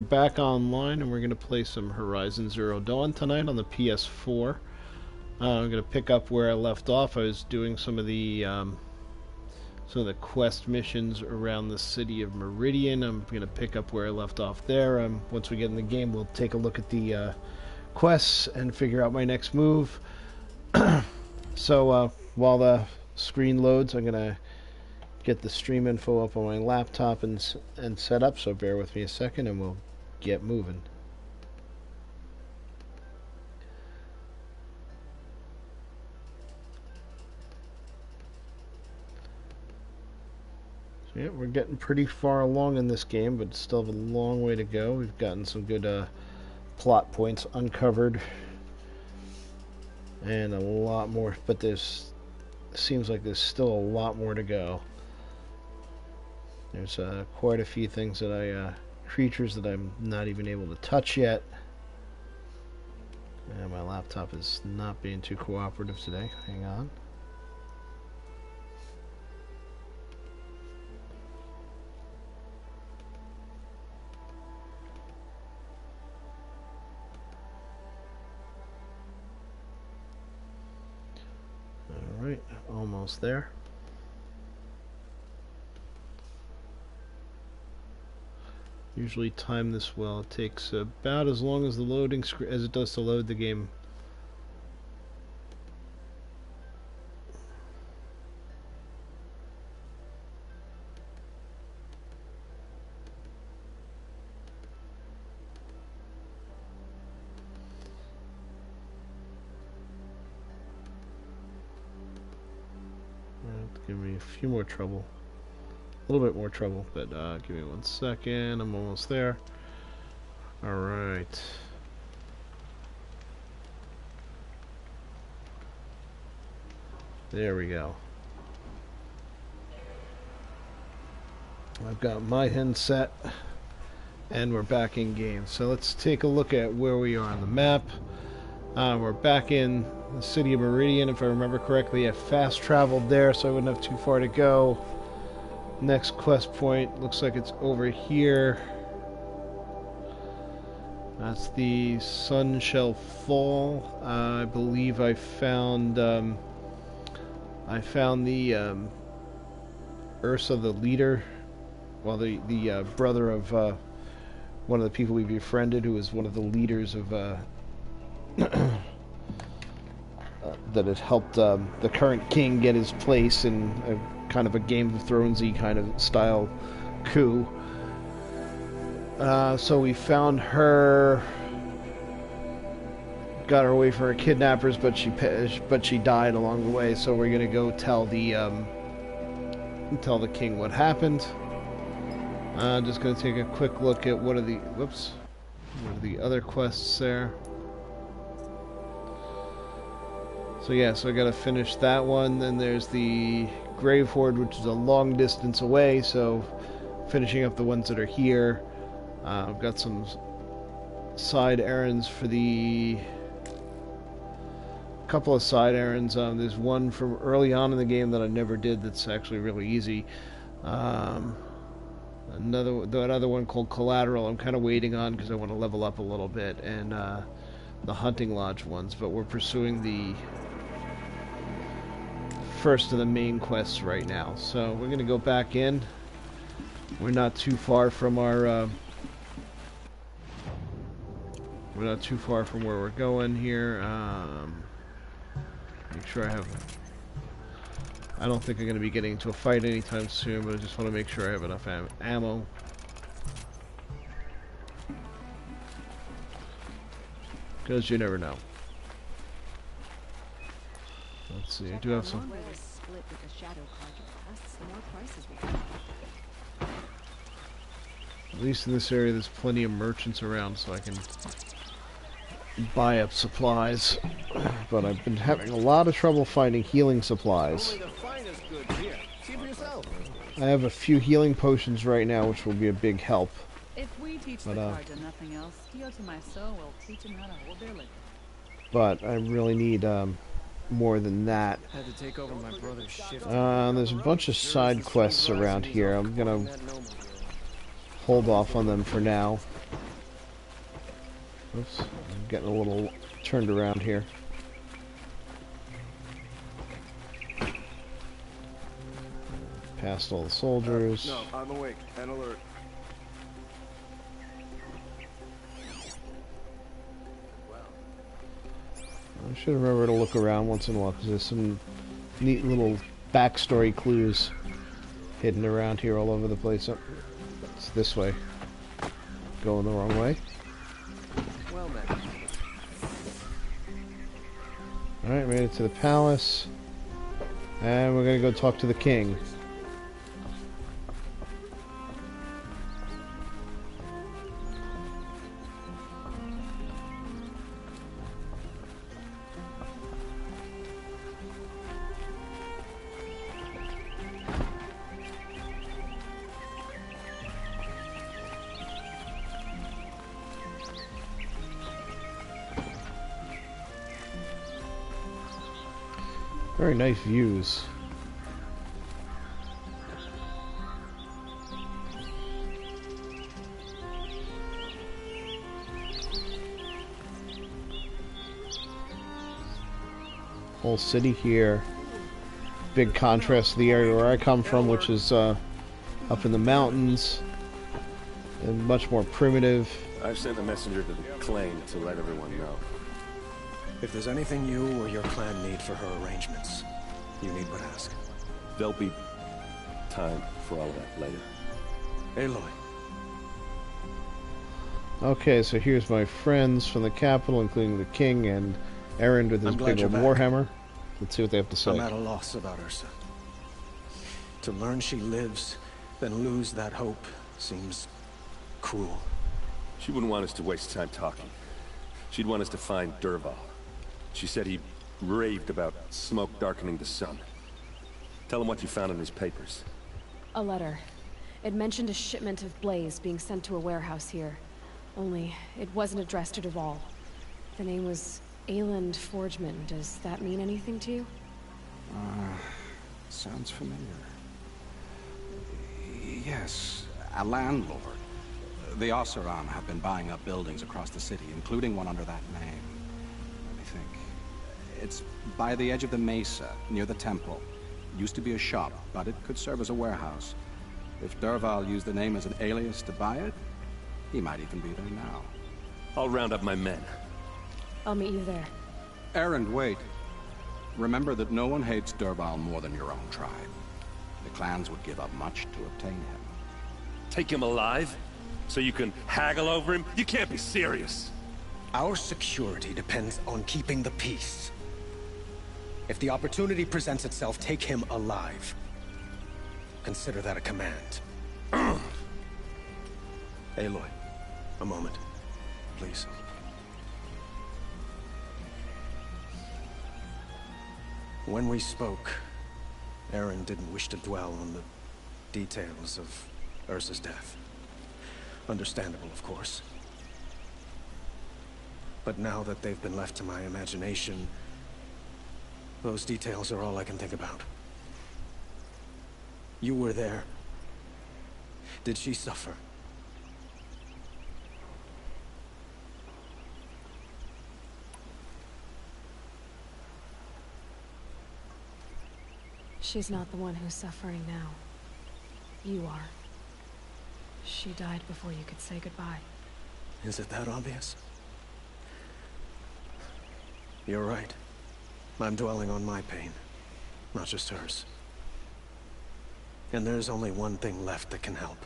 Back online, and we're going to play some Horizon Zero Dawn tonight on the PS4. I'm going to pick up where I left off. I was doing some of the quest missions around the city of Meridian. I'm going to pick up where I left off there. Once we get in the game, we'll take a look at the quests and figure out my next move. So while the screen loads, I'm going to get the stream info up on my laptop and set up, so bear with me a second and we'll get moving. So yeah, we're getting pretty far along in this game, but still have a long way to go. We've gotten some good plot points uncovered and a lot more, but seems like there's still a lot more to go. There's quite a few things that creatures that I'm not even able to touch yet. And my laptop is not being too cooperative today. Hang on. Alright, almost there. Usually time this well. It takes about as long as the loading screen as it does to load the game. Give me a few more trouble. A little bit more trouble, but give me 1 second. I'm almost there. Alright. There we go. I've got my hen set, and we're back in game. So let's take a look at where we are on the map. We're back in the city of Meridian, if I remember correctly. I fast traveled there, so I wouldn't have too far to go. Next quest point looks like it's over here. That's the Sun Shall Fall. I believe I found the Ursa the leader, well, the brother of one of the people we befriended, who was one of the leaders of that had helped the current king get his place in a kind of a Game of Thronesy kind of style coup. So we found her, got her away from her kidnappers, but she died along the way. So we're gonna go tell the king what happened. Just gonna take a quick look at what are the other quests there. So yeah, so I gotta finish that one. Then there's the Grave Horde, which is a long distance away, so finishing up the ones that are here. I've got some side errands for couple of side errands. There's one from early on in the game that I never did that's actually really easy. Another one called Collateral I'm kind of waiting on because I want to level up a little bit, and the Hunting Lodge ones, but we're pursuing the first of the main quests right now. So we're gonna go back in. We're not too far from where we're going here. Make sure I don't think I'm gonna be getting into a fight anytime soon, but I just want to make sure I have enough ammo. Because you never know. Let's see, I do have some. At least in this area there's plenty of merchants around, so I can buy up supplies. But I've been having a lot of trouble finding healing supplies. I have a few healing potions right now, which will be a big help. If we teach the Carja nothing else, Kyoto-Maiso will teach him how to hold their liquor. But I really need more than that. Had to take over my brother's shift. There's a bunch of side quests around here. I'm gonna hold off on them for now. Oops, I'm getting a little turned around here. Past all the soldiers. No, I'm awake and alert. I should remember to look around once in a while because there's some neat little backstory clues hidden around here all over the place. Oh, it's this way. Going the wrong way. Well met. Alright, made it to the palace. And we're gonna go talk to the king. Very nice views. Whole city here. Big contrast to the area where I come from, which is up in the mountains and much more primitive. I've sent a messenger to the claim to let everyone know. If there's anything you or your clan need for her arrangements, you need but ask. There'll be time for all of that later. Aloy. Okay, so here's my friends from the capital, including the king and Erend with his I'm glad big old you're back. warhammer. Let's see what they have to say. I'm at a loss about Ursa. To learn she lives, then lose that hope, seems cruel. She wouldn't want us to waste time talking. She'd want us to find Dervahl. She said he raved about smoke darkening the sun. Tell him what you found in his papers. A letter. It mentioned a shipment of blaze being sent to a warehouse here. Only, it wasn't addressed to Dervahl. The name was Ayland Forgeman. Does that mean anything to you? Sounds familiar. Yes, a landlord. The Oseram have been buying up buildings across the city, including one under that name. Let me think. It's by the edge of the mesa, near the temple. Used to be a shop, but it could serve as a warehouse. If Dervahl used the name as an alias to buy it, he might even be there now. I'll round up my men. I'll meet you there. Erend, wait. Remember that no one hates Dervahl more than your own tribe. The clans would give up much to obtain him. Take him alive? So you can haggle over him? You can't be serious. Our security depends on keeping the peace. If the opportunity presents itself, take him alive. Consider that a command. Aloy, a moment, please. When we spoke, Erend didn't wish to dwell on the details of Ursa's death. Understandable, of course. But now that they've been left to my imagination, those details are all I can think about. You were there. Did she suffer? She's not the one who's suffering now. You are. She died before you could say goodbye. Is it that obvious? You're right. I'm dwelling on my pain, not just hers. And there's only one thing left that can help.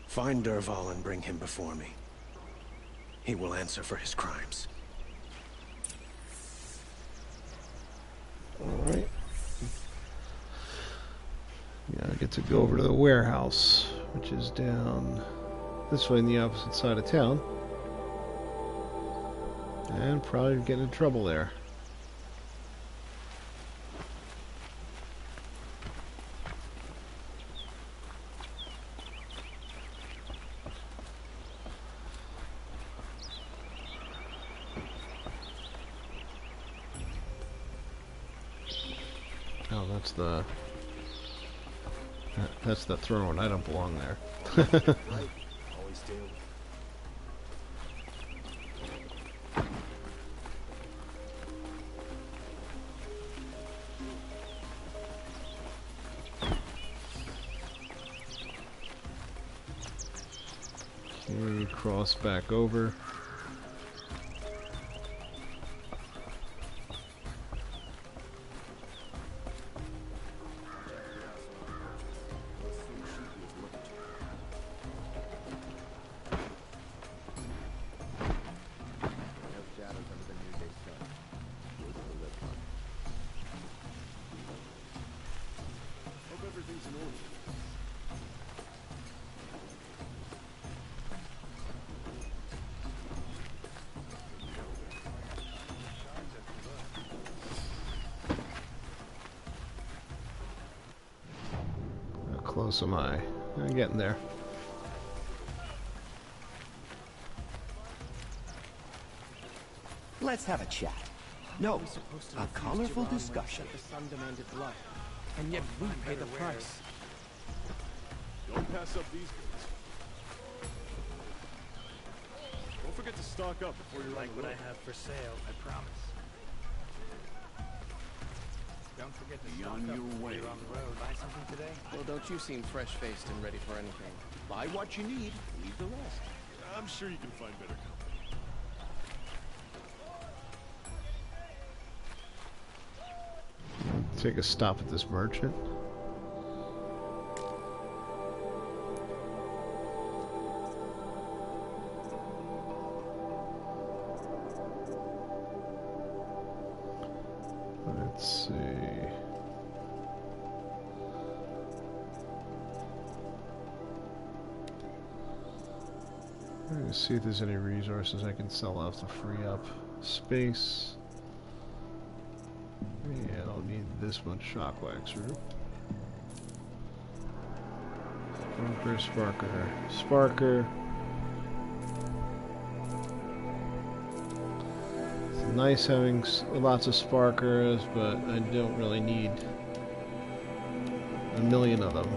Find Dervahl and bring him before me. He will answer for his crimes. Alright. Yeah, I get to go over to the warehouse, which is down this way on the opposite side of town. And probably get in trouble there. Oh, that's the throne. I don't belong there. Always do. cross back over. How close am I? I'm getting there. Let's have a chat. No, a colorful discussion. The son demanded blood, and yet we pay the price. Don't pass up these goods. Don't forget to stock up before you're Like what I have for sale, I promise. Don't forget to stock up before you're on the road. Buy something today? Well, don't you seem fresh-faced and ready for anything. Buy what you need, leave the rest. I'm sure you can find better company. Take a stop at this merchant. Let's see. I'm gonna see if there's any resources I can sell off to free up space. Yeah, I don't need this much shock wax root. Sparker. It's nice having lots of sparkers, but I don't really need a million of them.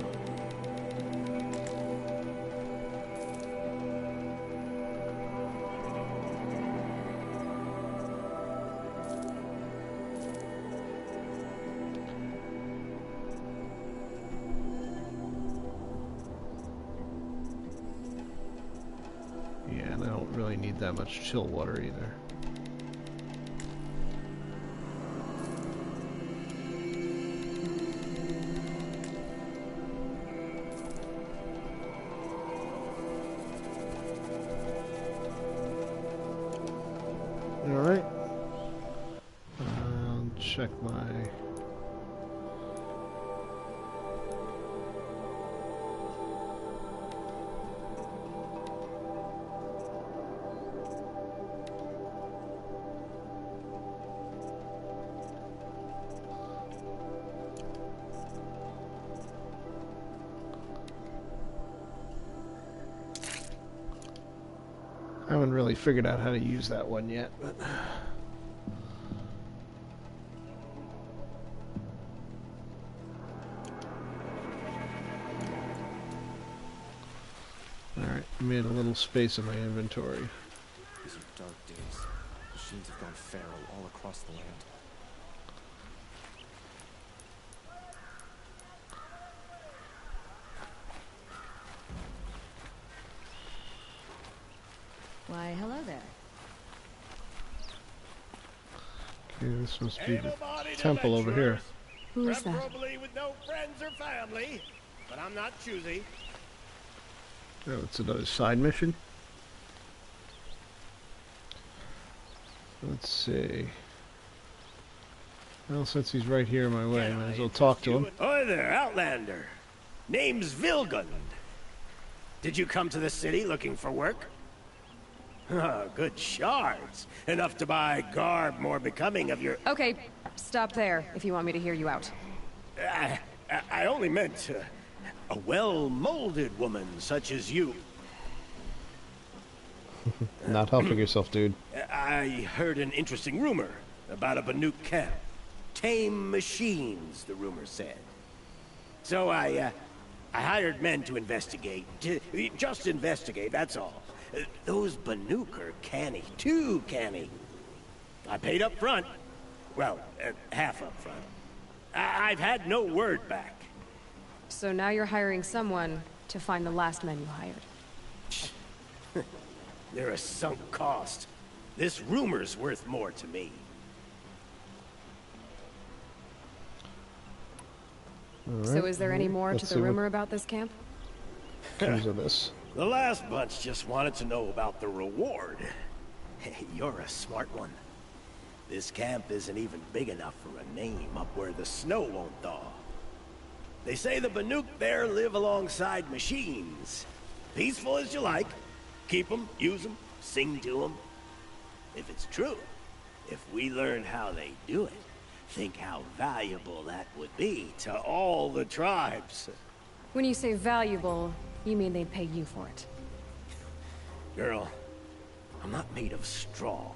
Yeah, and I don't really need that much chill water either. Alright. I'll check my... I haven't really figured out how to use that one yet, but... Alright, made a little space in my inventory. These are dark days. Machines have gone feral all across the land. Why, hello there. Okay, this must be the temple over here. Who is that? Preferably with no friends or family, but I'm not choosy. Oh, it's another side mission. Let's see. Well, since he's right here in my way, I might as well talk to him. Hi there, Outlander. Name's Vilgund. Did you come to the city looking for work? Ah, good shards. Enough to buy garb more becoming of your... Okay, stop there if you want me to hear you out. I only meant a well-molded woman such as you. Not helping yourself, dude. I heard an interesting rumor about a Banuk camp. Tame machines, the rumor said. So I hired men to investigate. Just investigate, that's all. Those Banuk are canny, too canny. I paid up front. Well, half up front. I've had no word back. So now you're hiring someone to find the last men you hired. They're a sunk cost. This rumor's worth more to me. So is there any more Let's to see the what rumor about this camp? comes of this. The last bunch just wanted to know about the reward. Hey, you're a smart one. This camp isn't even big enough for a name up where the snow won't thaw. They say the Banuk there live alongside machines. Peaceful as you like. Keep them, use them, sing to them. If it's true, if we learn how they do it, think how valuable that would be to all the tribes. When you say valuable, you mean they'd pay you for it. Girl, I'm not made of straw.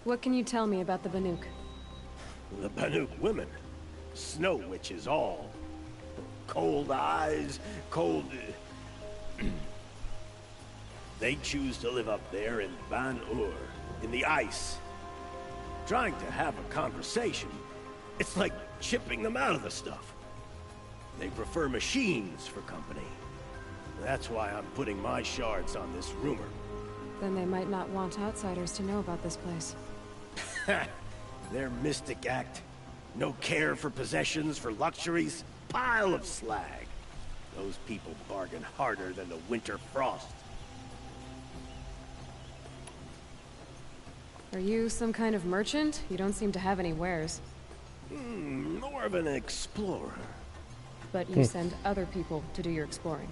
What can you tell me about the Banuk? The Banuk women. Snow witches all. Cold eyes, cold... They choose to live up there in Ban-Ur, in the ice. Trying to have a conversation, it's like chipping them out of the stuff. They prefer machines for company. That's why I'm putting my shards on this rumor. Then they might not want outsiders to know about this place. Their mystic act. No care for possessions, for luxuries. Pile of slag. Those people bargain harder than the winter frost. Are you some kind of merchant? You don't seem to have any wares. More of an explorer. But you send other people to do your exploring.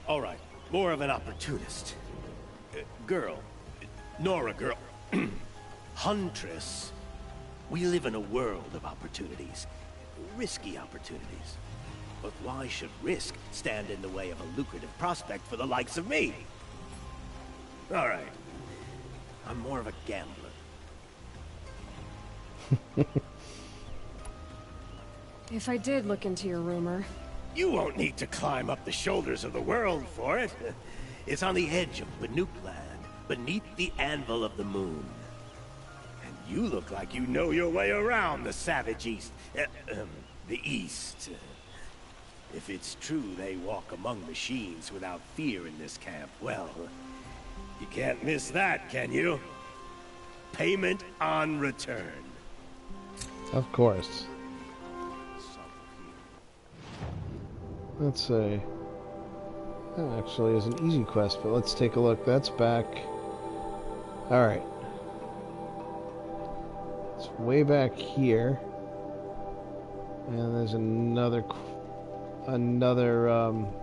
All right, more of an opportunist. Girl. Nora girl. Huntress. We live in a world of opportunities. Risky opportunities. But why should risk stand in the way of a lucrative prospect for the likes of me? All right. I'm more of a gambler. If I did look into your rumor... You won't need to climb up the shoulders of the world for it. It's on the edge of Banuk land, beneath the anvil of the moon. And you look like you know your way around the savage east. The east. If it's true they walk among machines without fear in this camp, well... You can't miss that, can you? Payment on return. Of course. Let's say that actually is an easy quest, but let's take a look. That's back. Alright. It's way back here. And there's another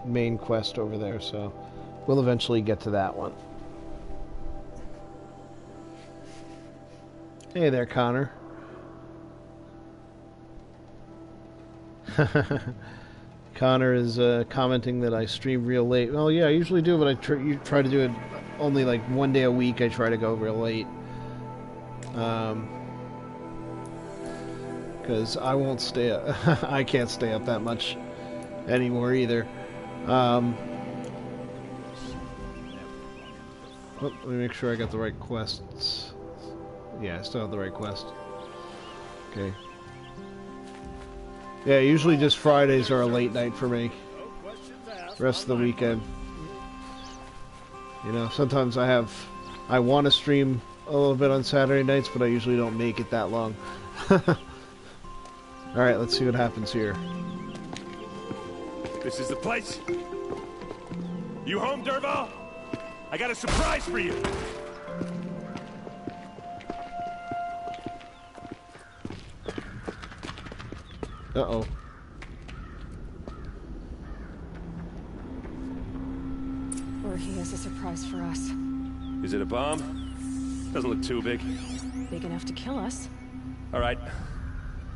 main quest over there, so we'll eventually get to that one. Hey there, Connor. Connor is commenting that I stream real late. Well, yeah, I usually do, but I try to do it only like one day a week. I try to go real late. Because I won't stay up. I can't stay up that much anymore either. Let me make sure I got the right quests. Yeah, I still have the right quest. Okay. Yeah, usually just Fridays are a late night for me. Rest of the weekend. You know, sometimes I want to stream a little bit on Saturday nights, but I usually don't make it that long. Alright, let's see what happens here. This is the place. You home, Dervahl? I got a surprise for you. Uh-oh. Or he has a surprise for us. Is it a bomb? Doesn't look too big. Big enough to kill us. All right.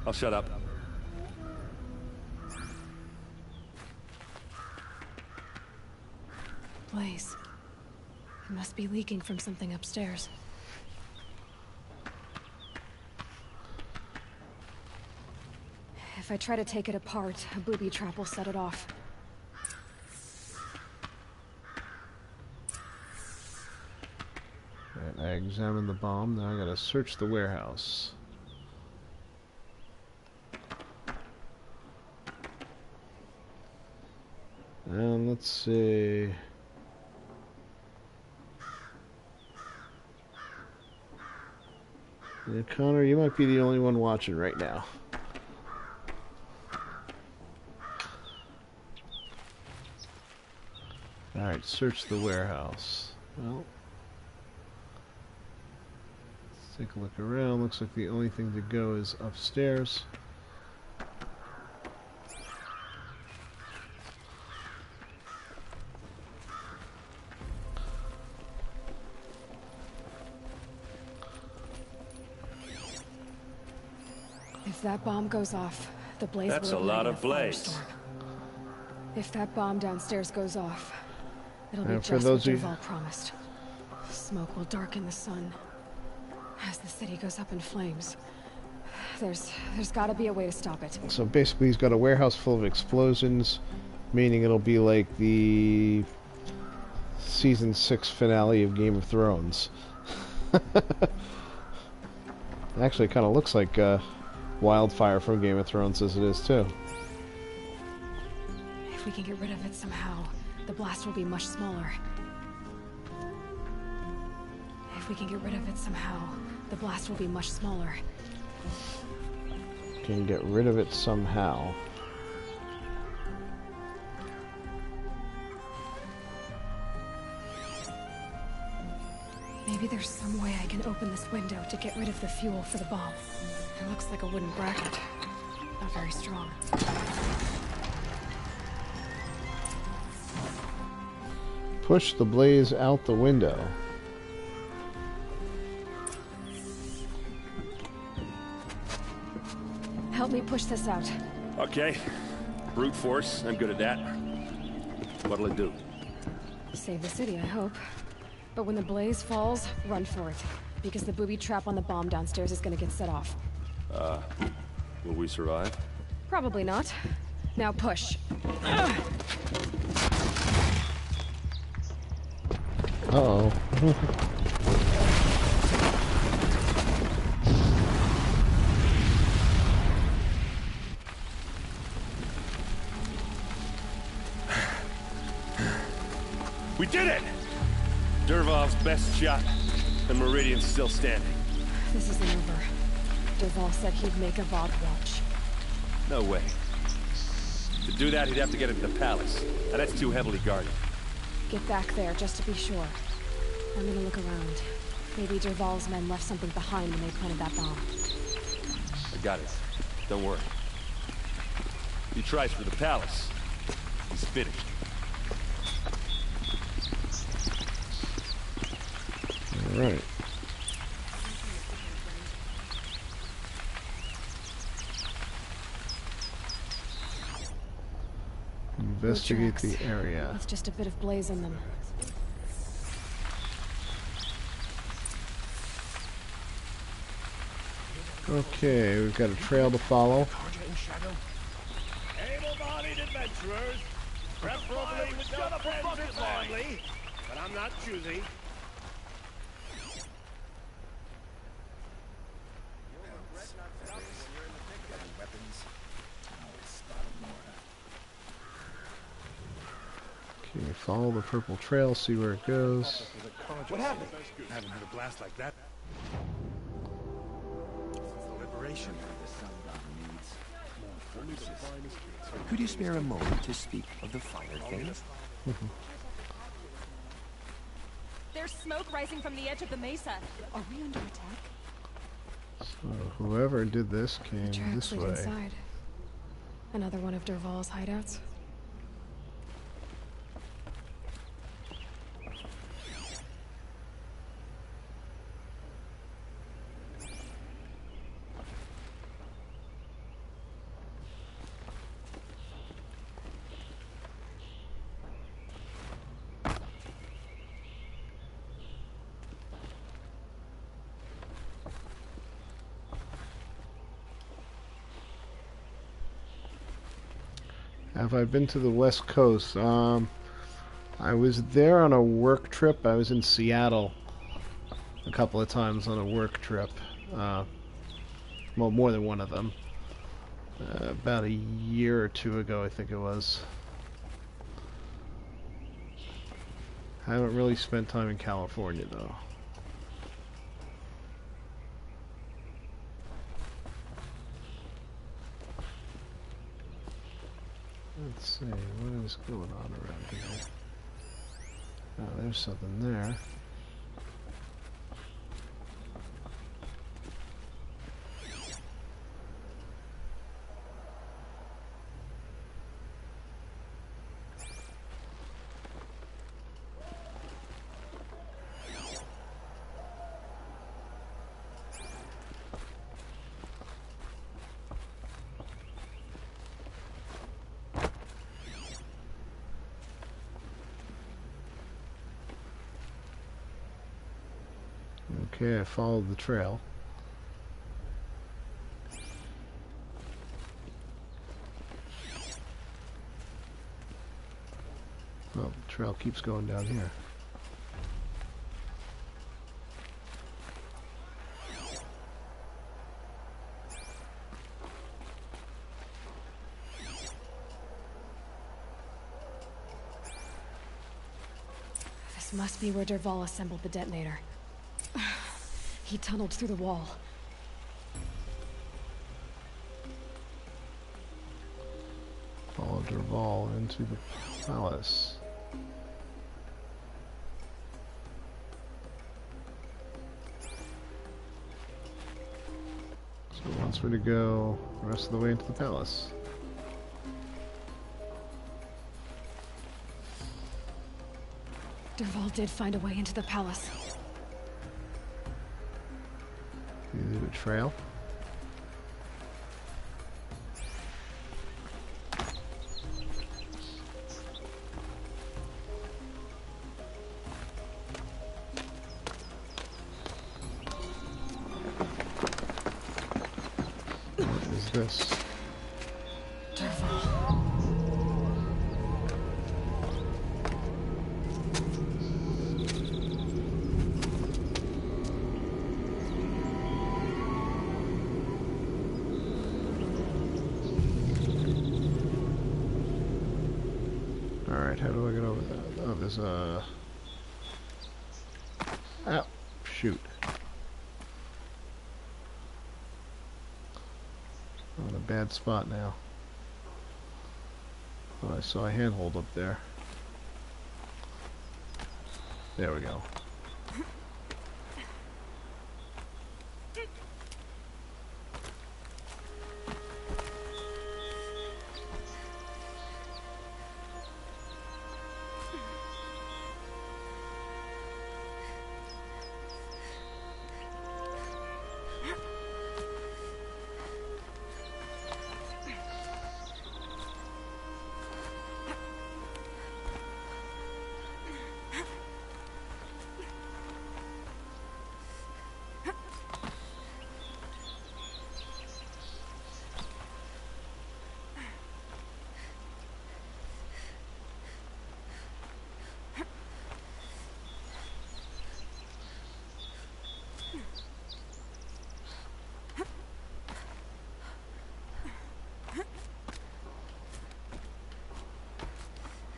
I'll shut up. Blaze. It must be leaking from something upstairs. If I try to take it apart, a booby trap will set it off. Alright, I examined the bomb, now I gotta search the warehouse. And let's see. Yeah, Connor, you might be the only one watching right now. Alright, search the warehouse. Well, let's take a look around. Looks like the only thing to go is upstairs. If that bomb goes off, the blaze That's will a lot ignite of a blaze. firestorm. If that bomb downstairs goes off, it'll be And for just those what of you- Dervahl promised. Smoke will darken the sun. As the city goes up in flames, there's got to be a way to stop it. So basically he's got a warehouse full of explosions, meaning it'll be like the season 6 finale of Game of Thrones. Actually, it kind of looks like wildfire from Game of Thrones as it is too. If we can get rid of it somehow, the blast will be much smaller. If we can get rid of it somehow, the blast will be much smaller. Can get rid of it somehow. Maybe there's some way I can open this window to get rid of the fuel for the bomb. It looks like a wooden bracket. Not very strong. Push the blaze out the window. Help me push this out. Okay. Brute force, I'm good at that. What'll it do? Save the city, I hope. But when the blaze falls, run for it. Because the booby trap on the bomb downstairs is gonna get set off. Will we survive? Probably not. Now push. Uh-oh. We did it! Dervahl's best shot, and Meridian's still standing. This isn't over. Dervahl said he'd make Avad watch. No way. To do that, he'd have to get into the palace, and that's too heavily guarded. Get back there, just to be sure. I'm gonna look around. Maybe Dervahl's men left something behind when they planted that bomb. I got it. Don't worry. He tries for the palace. He's finished. All right. Investigate the area. With just a bit of blaze in them. Okay, we've got a trail to follow. Able-bodied adventurers, preferably with no friends or family, but I'm not choosy. Okay, follow the purple trail, see where it goes. What happened? I haven't heard a blast like that. Liberation. Could you spare a moment to speak of the fire things? There's smoke rising from the edge of the mesa. Are we under attack? So whoever did this came Tracks this lead way. inside. Another one of Dervahl's hideouts. Have I been to the West Coast? I was there on a work trip. I was in Seattle a couple of times on a work trip. Well, more than one of them. About a year or two ago, I think it was. I haven't really spent time in California, though. Let's see, what is going on around here? Oh, there's something there. Okay, I followed the trail. Well, the trail keeps going down here. This must be where Dervahl assembled the detonator. He tunneled through the wall. Follow Dervahl into the palace. So he wants me to go the rest of the way into the palace. Dervahl did find a way into the palace. You leave a trail. What is this? Dervahl. Alright, how do I get over that? Oh, there's a... Ow! Shoot. I'm in a bad spot now. Oh, I saw a handhold up there. There we go.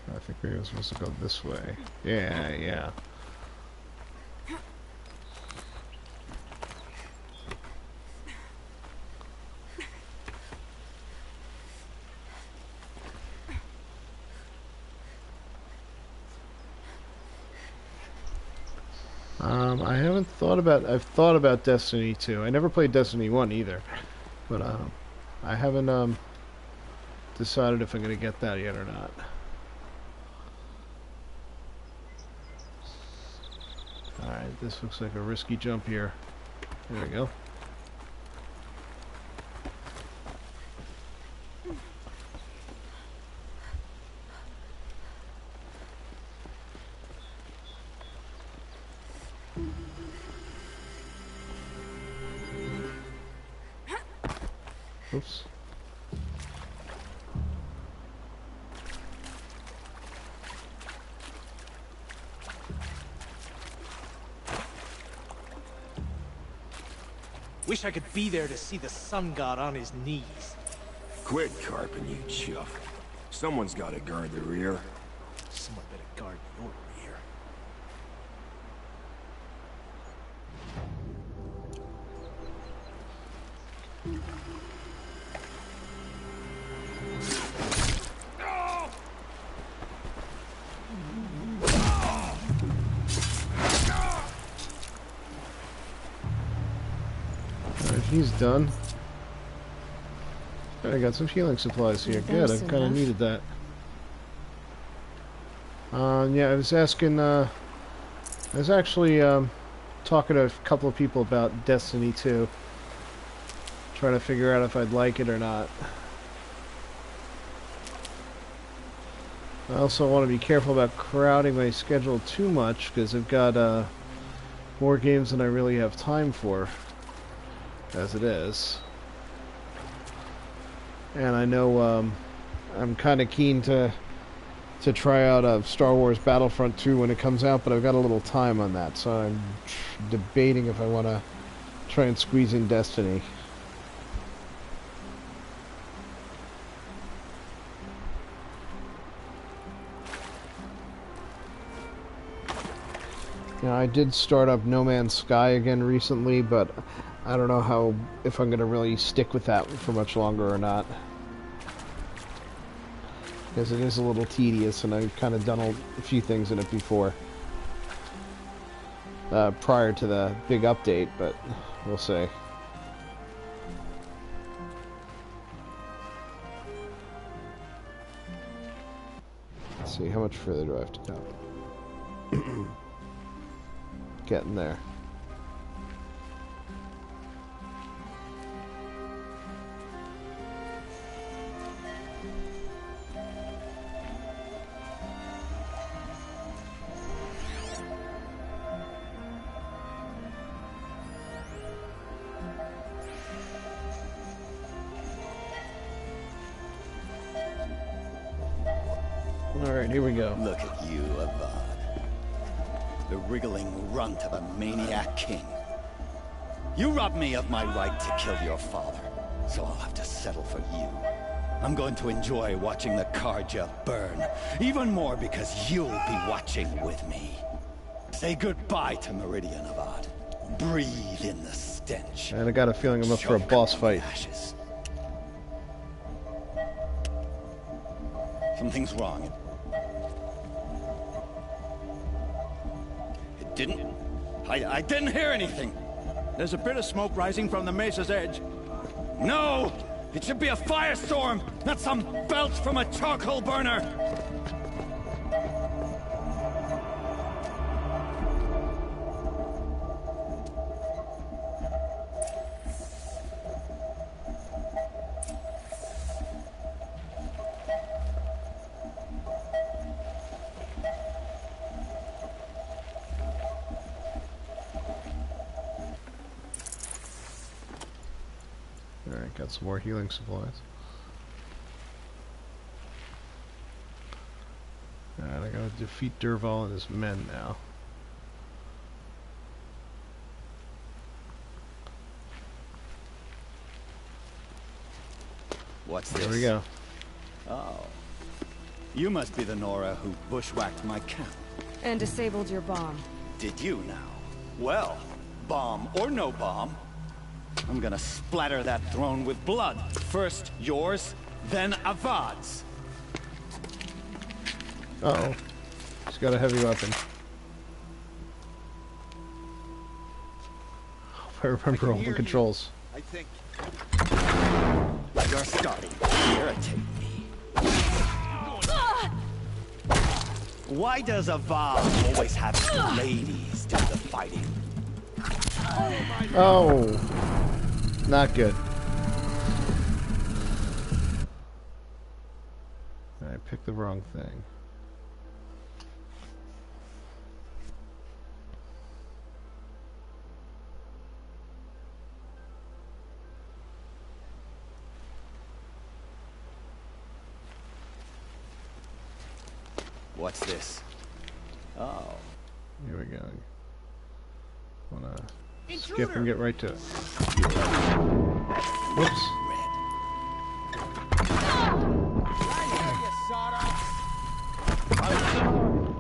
I think we were supposed to go this way. Yeah. I've thought about Destiny 2. I never played Destiny 1 either. But I haven't decided if I'm gonna get that yet or not. Alright, this looks like a risky jump here. There we go. Oops. Wish I could be there to see the sun god on his knees. Quit carping, you chuff. Someone's gotta guard the rear. Someone better guard your rear. he's done. I got some healing supplies here. Good, I've kind of needed that. Yeah, I was asking, I was actually talking to a couple of people about Destiny 2. Trying to figure out if I'd like it or not. I also want to be careful about crowding my schedule too much, because I've got more games than I really have time for, as it is. And I know I'm kind of keen to try out Star Wars Battlefront 2 when it comes out, but I've got a little time on that, so I'm debating if I want to try and squeeze in Destiny. You know, I did start up No Man's Sky again recently, but I don't know if I'm going to really stick with that for much longer or not. Because it is a little tedious, and I've kind of done a few things in it before. Prior to the big update, but we'll see. Let's see, how much further do I have to go? Getting there. Alright, here we go. Look at you, Avad. The wriggling runt of a maniac king. You robbed me of my right to kill your father, so I'll have to settle for you. I'm going to enjoy watching the Carja burn, even more because you'll be watching with me. Say goodbye to Meridian, Avad. Breathe in the stench. And I got a feeling I'm up for a boss fight. Ashes. Something's wrong. I didn't hear anything. There's a bit of smoke rising from the mesa's edge. No! It should be a firestorm, not some belch from a charcoal burner! Alright, got some more healing supplies. Alright, I gotta defeat Dervahl and his men now. What's this? There we go. Oh. You must be the Nora who bushwhacked my camp. And disabled your bomb. Did you now? Well, bomb or no bomb, I'm gonna splatter that throne with blood. First yours, then Avad's. Uh-oh. He's got a heavy weapon. Hope I remember all the controls. I think you're starting to irritate me. Why does Avad always have ladies do the fighting? Oh, not good. I picked the wrong thing. What's this? Oh. Here we go. Wanna skip and get right to it. Whoops.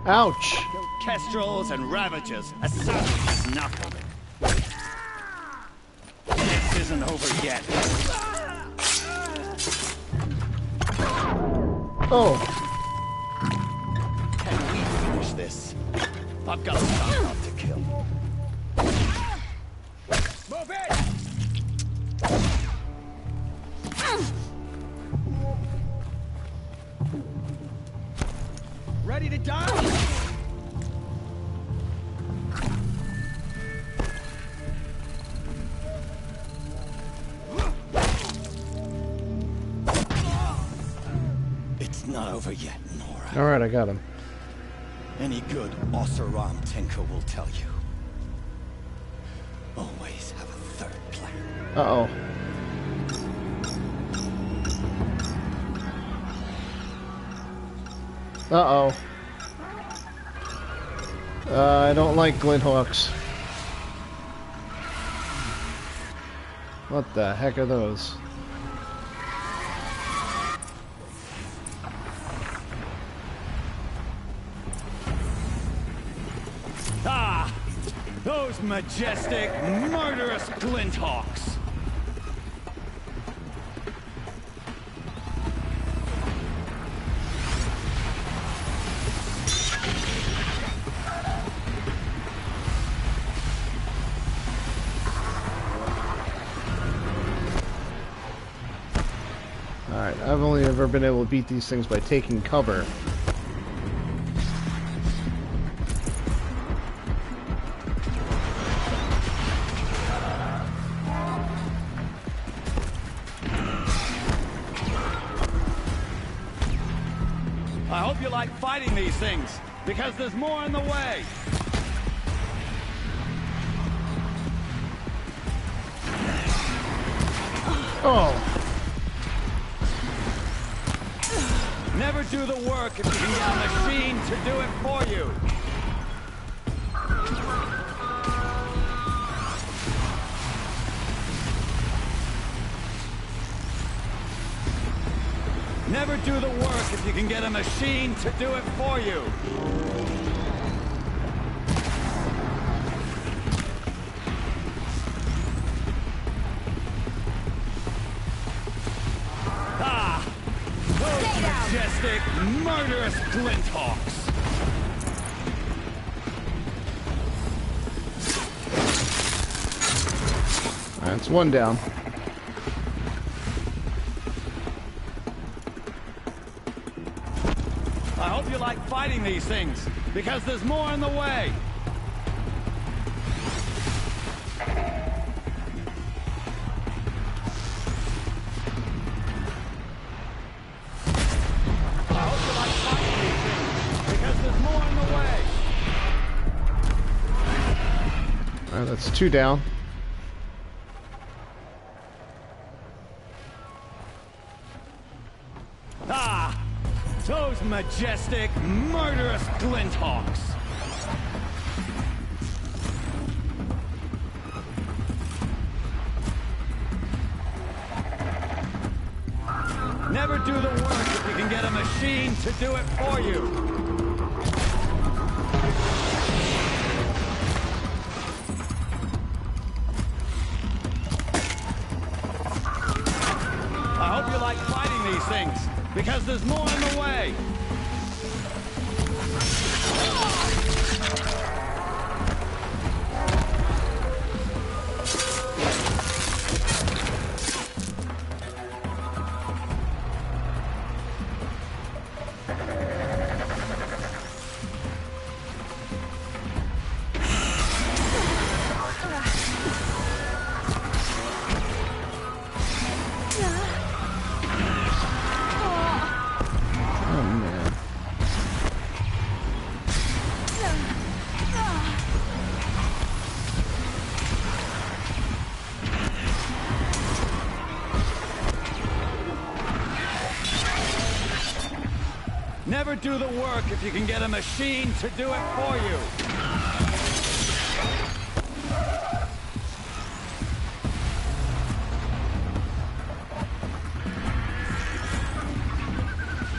Ouch! Kestrels and Ravagers, assassins, nothing. This isn't over yet. Oh! Can we finish this? I've got a stock up to kill. Move it! over yet, Nora. Alright, I got him. Any good Oseram tinker will tell you. Always have a third plan. Uh-oh. Uh-oh. I don't like Glinthawks. What the heck are those? Ah! Those majestic, murderous Glinthawks! Alright, I've only ever been able to beat these things by taking cover. I hope you like fighting these things, because there's more in the way! Oh! Never do the work if you can get a machine to do it for you! Never do the work if you can get a machine to do it for you! Ah! Those majestic, murderous Glinthawks! That's one down. I hope you like fighting these things, because there's more in the way! I hope you like fighting these things, because there's more in the way! Alright, that's two down. Ah! Those majestic, murderous Glinthawks! Never do the work if you can get a machine to do it for you! I hope you like fighting these things, because there's more in the way! Never do the work if you can get a machine to do it for you.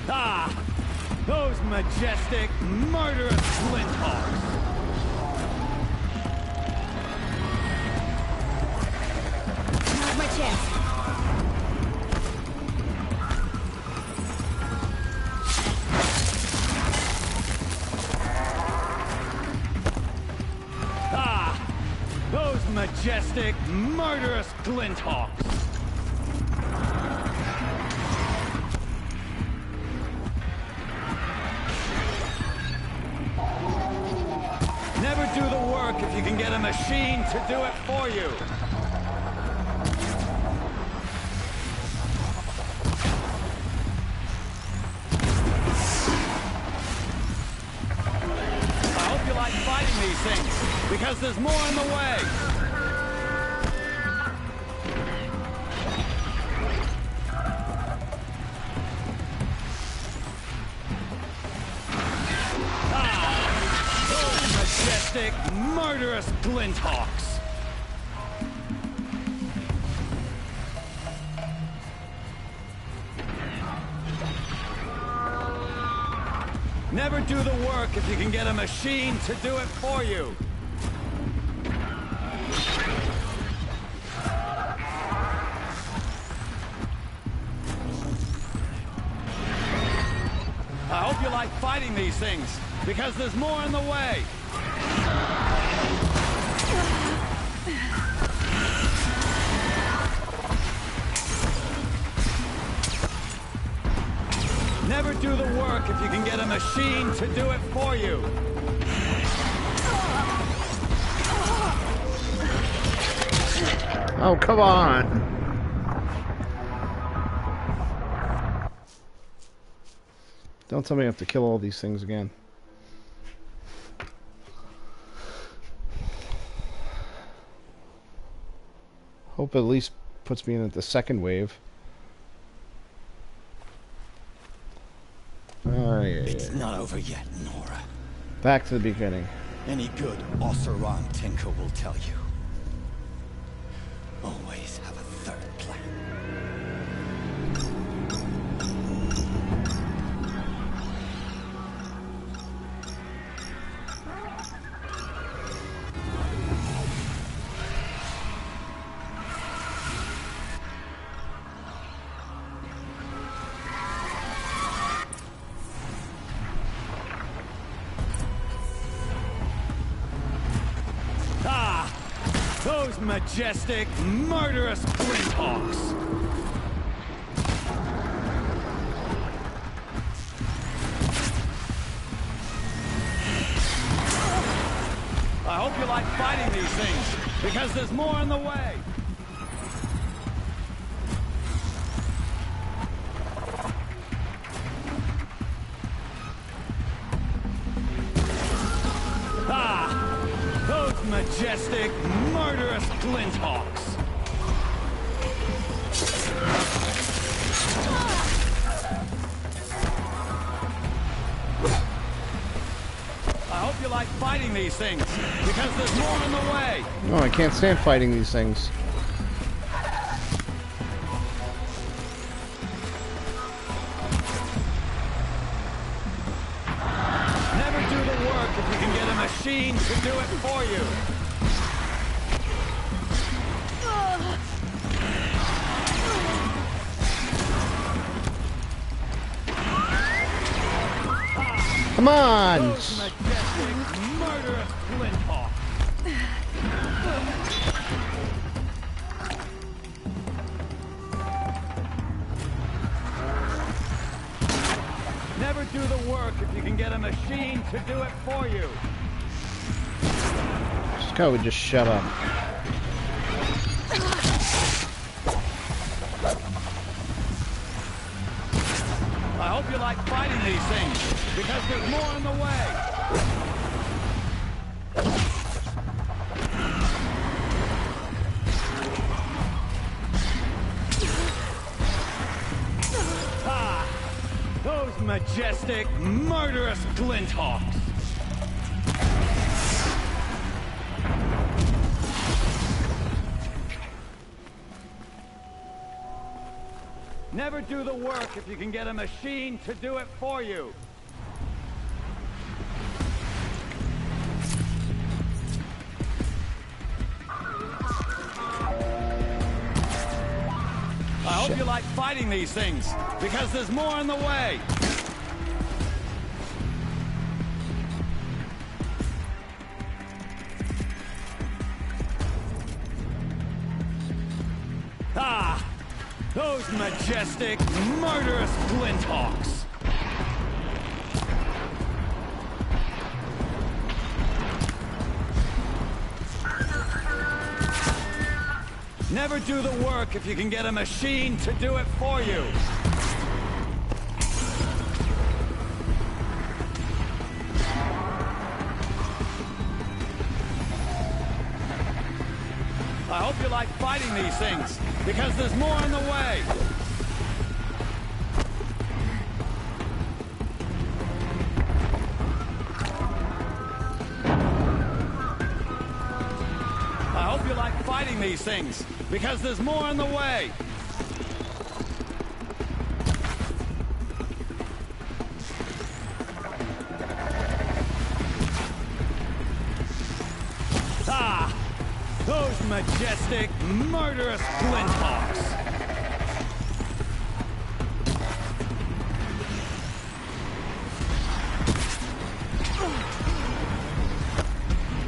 Ah! Those majestic, murderous Glinthawks! Now's my chance. Majestic, murderous Glinthawks! Never do the work if you can get a machine to do it for you! fighting these things, because there's more in the way. Those majestic, murderous Glinthawks. Never do the work if you can get a machine to do it for you. I hope you like fighting these things, because there's more in the way. Never do the work if you can get a machine to do it for you. Oh, come on. Don't tell me I have to kill all these things again. Hope at least puts me in at the second wave. It's not over yet, Nora. Back to the beginning. Any good Oseram tinker will tell you. Always have a third plan. Those majestic, murderous Glinthawks. I hope you like fighting these things, because there's more in the way. Majestic, murderous Glinthawks. I hope you like fighting these things, because there's more in the way. No, I can't stand fighting these things. Never do the work if you can get a machine to do it for you. Come on! Those majestic, murderous Glinthawks. Never do the work if you can get a machine to do it for you. This guy would just shut up. I hope you like fighting these things, because there's more in the way. Those majestic, murderous Glinthawks. Never do the work if you can get a machine to do it for you. I hope you like fighting these things, because there's more in the way. Those majestic, murderous Glinthawks. Never do the work if you can get a machine to do it for you. I hope you like fighting these things, because there's more on the way. I hope you like fighting these things, because there's more on the way. Ah! Those majestic, murderous flinthawks!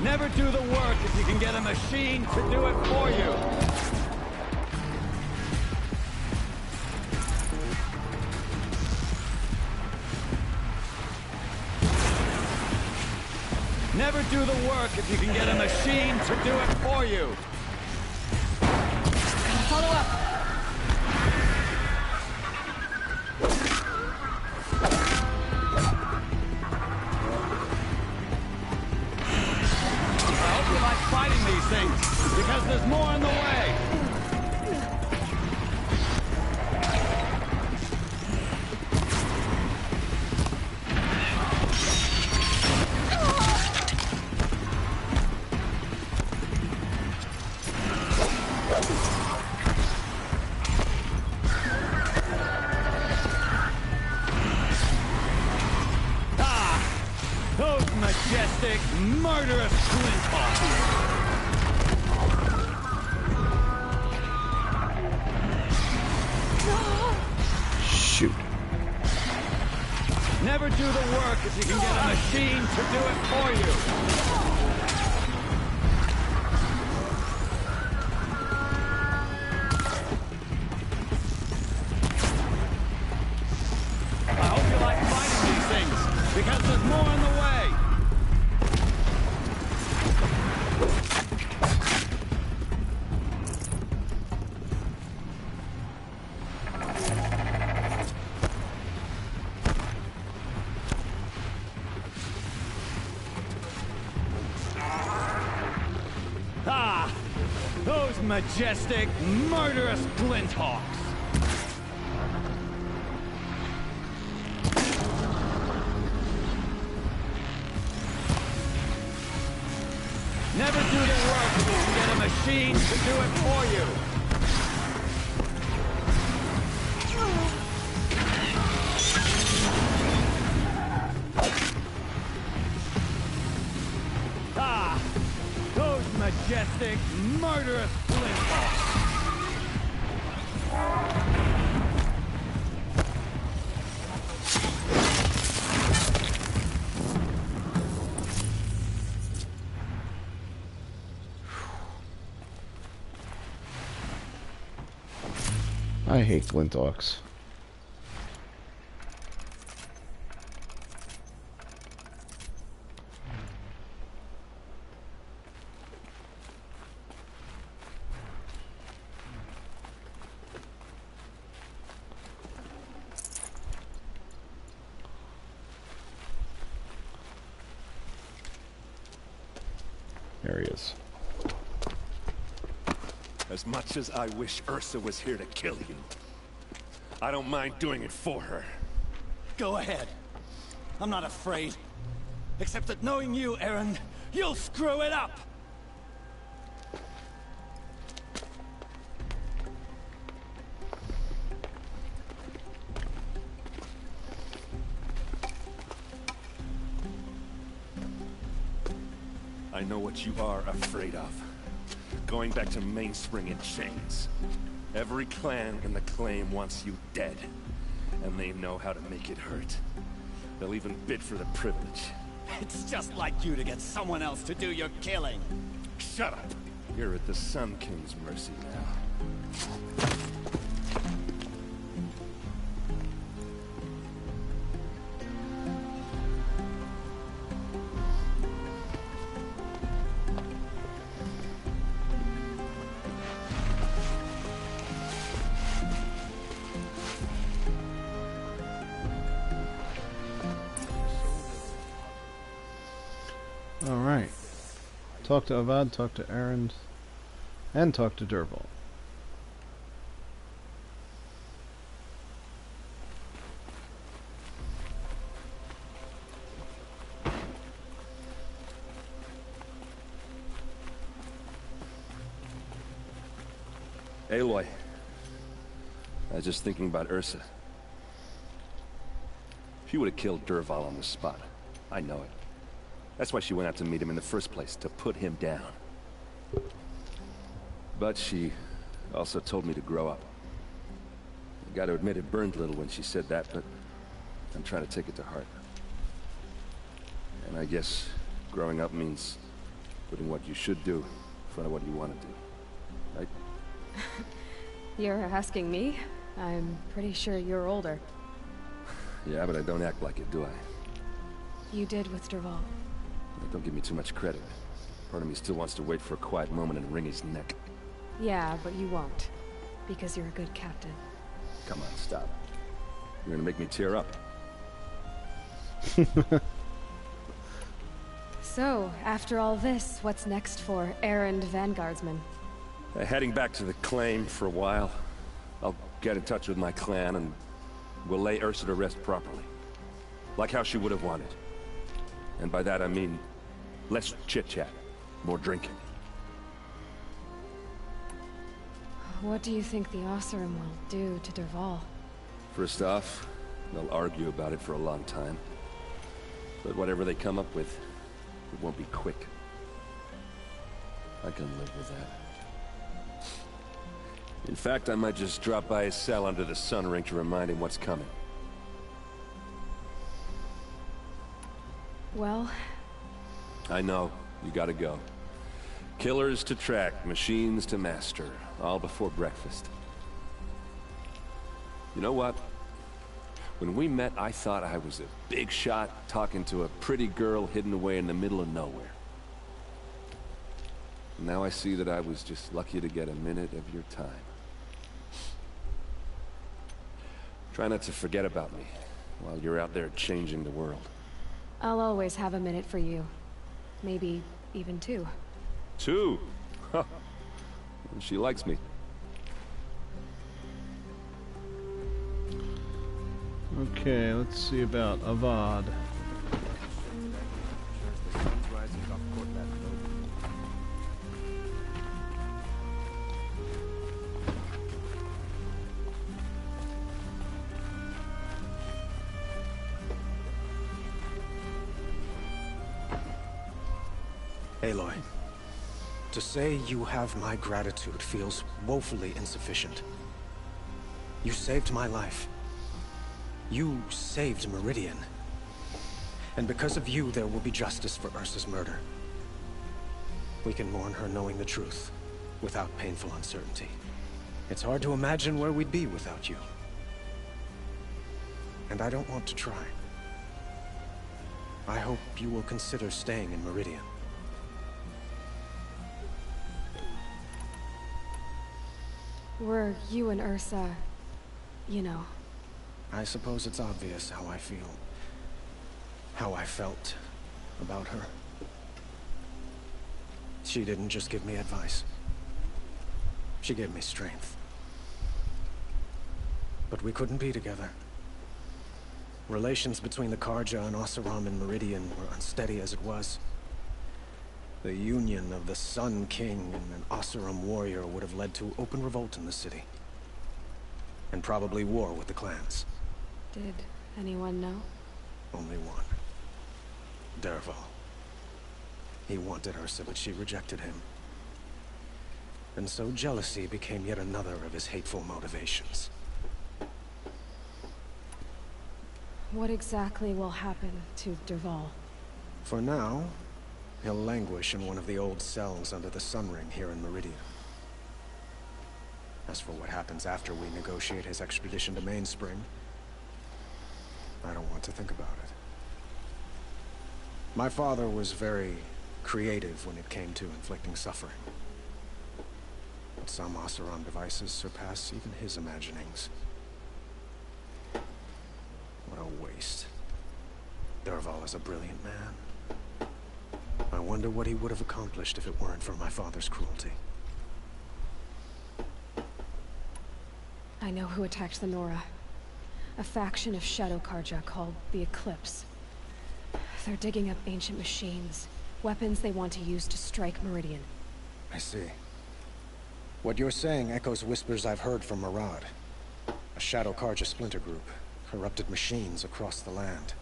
Never do the work if you can get a machine to do it for you. Never do the work if you can get a machine to do it for you. Follow up. I hope you like fighting these things, because there's more on the way. Those majestic, murderous flinthawks! Shoot. Never do the work if you can get a machine to do it for you. I hope you like fighting these things, because there's more on the way. Ah! Those majestic, murderous flinthawks! Never do the work if you can get a machine to do it for you. Ah! Those majestic, murderous flinthawks! I hate flinthawks. There he is. As much as I wish Ursa was here to kill you, I don't mind doing it for her. Go ahead. I'm not afraid. Except that knowing you, Aaron, you'll screw it up! I know what you are afraid of. Going back to Mainspring in chains. Every clan in the claim wants you dead. And they know how to make it hurt. They'll even bid for the privilege. It's just like you to get someone else to do your killing. Shut up! You're at the Sun King's mercy now. Alright. Talk to Avad, talk to Aaron. and talk to Dervahl. Aloy. I was just thinking about Ursa. She would have killed Dervahl on the spot. I know it. That's why she went out to meet him in the first place, to put him down. But she also told me to grow up. I gotta admit it burned a little when she said that, but I'm trying to take it to heart. And I guess growing up means putting what you should do in front of what you want to do. Right? You're asking me? I'm pretty sure you're older. Yeah, but I don't act like it, do I? You did with Dervahl. Don't give me too much credit. Part of me still wants to wait for a quiet moment and wring his neck. Yeah, but you won't. Because you're a good captain. Come on, stop. You're gonna make me tear up. So, after all this, what's next for errand vanguardsman? Heading back to the claim for a while. I'll get in touch with my clan and we'll lay Ursa to rest properly. Like how she would have wanted. And by that I mean less chit-chat, more drinking. What do you think the Oseram will do to Dervahl? First off, they'll argue about it for a long time. But whatever they come up with, it won't be quick. I can live with that. In fact, I might just drop by his cell under the sun ring to remind him what's coming. Well... I know. You gotta go. Killers to track, machines to master. All before breakfast. You know what? When we met, I thought I was a big shot talking to a pretty girl hidden away in the middle of nowhere. Now I see that I was just lucky to get a minute of your time. Try not to forget about me while you're out there changing the world. I'll always have a minute for you. Maybe even two. Two? Huh. She likes me. Okay, let's see about Avad. Aloy, to say you have my gratitude feels woefully insufficient. You saved my life. You saved Meridian. And because of you, there will be justice for Ursa's murder. We can mourn her knowing the truth, without painful uncertainty. It's hard to imagine where we'd be without you. And I don't want to try. I hope you will consider staying in Meridian. Were you and Ursa, you know... I suppose it's obvious how I feel. How I felt about her. She didn't just give me advice. She gave me strength. But we couldn't be together. Relations between the Carja and Oseram and Meridian were unsteady as it was. The union of the Sun King and an Oseram warrior would have led to open revolt in the city. And probably war with the clans. Did anyone know? Only one. Dervahl. He wanted Ursa, but she rejected him. And so jealousy became yet another of his hateful motivations. What exactly will happen to Dervahl? For now, he'll languish in one of the old cells under the Sun Ring here in Meridian. As for what happens after we negotiate his extradition to Mainspring, I don't want to think about it. My father was very creative when it came to inflicting suffering. But some Oseram devices surpass even his imaginings. What a waste. Dervahl is a brilliant man. I wonder what he would have accomplished if it weren't for my father's cruelty. I know who attacked the Nora. A faction of Shadow Karja called the Eclipse. They're digging up ancient machines, weapons they want to use to strike Meridian. I see. What you're saying echoes whispers I've heard from Murad. A Shadow Karja splinter group, corrupted machines across the land.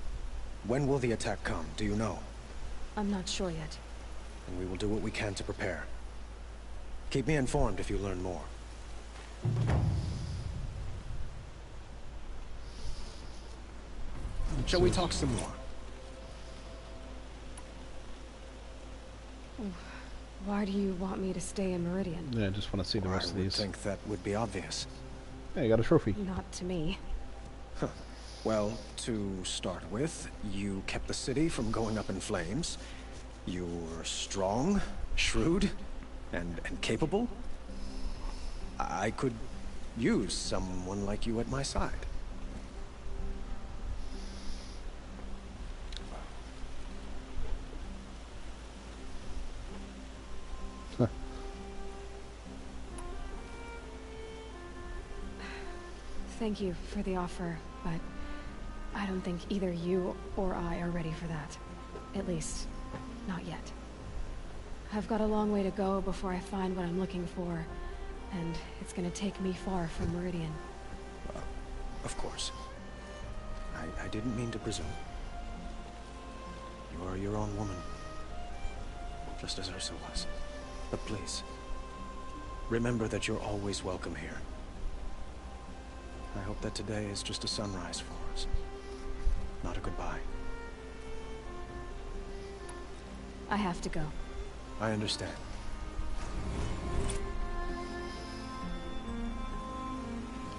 When will the attack come, do you know? I'm not sure yet. And we will do what we can to prepare. Keep me informed if you learn more. Shall we talk some more? Why do you want me to stay in Meridian? Yeah, I just want to see the rest of these. I think that would be obvious. Hey, you got a trophy. Not to me. Huh. Well, to start with, you kept the city from going up in flames. You were strong, shrewd, and capable. I could use someone like you at my side. Thank you for the offer, but I don't think either you or I are ready for that. At least, not yet. I've got a long way to go before I find what I'm looking for, and it's gonna take me far from Meridian. Of course. I didn't mean to presume. You are your own woman. Just as Ursa was. But please, remember that you're always welcome here. I hope that today is just a sunrise for us, not a goodbye. I have to go. I understand.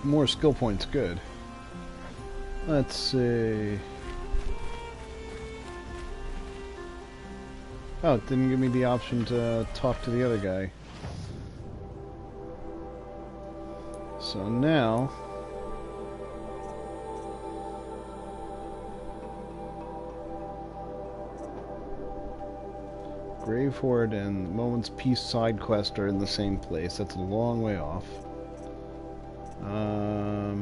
More skill points, good. Let's see. Oh, it didn't give me the option to talk to the other guy. So now... Gravehorde and Moment's Peace side quest are in the same place. That's a long way off. I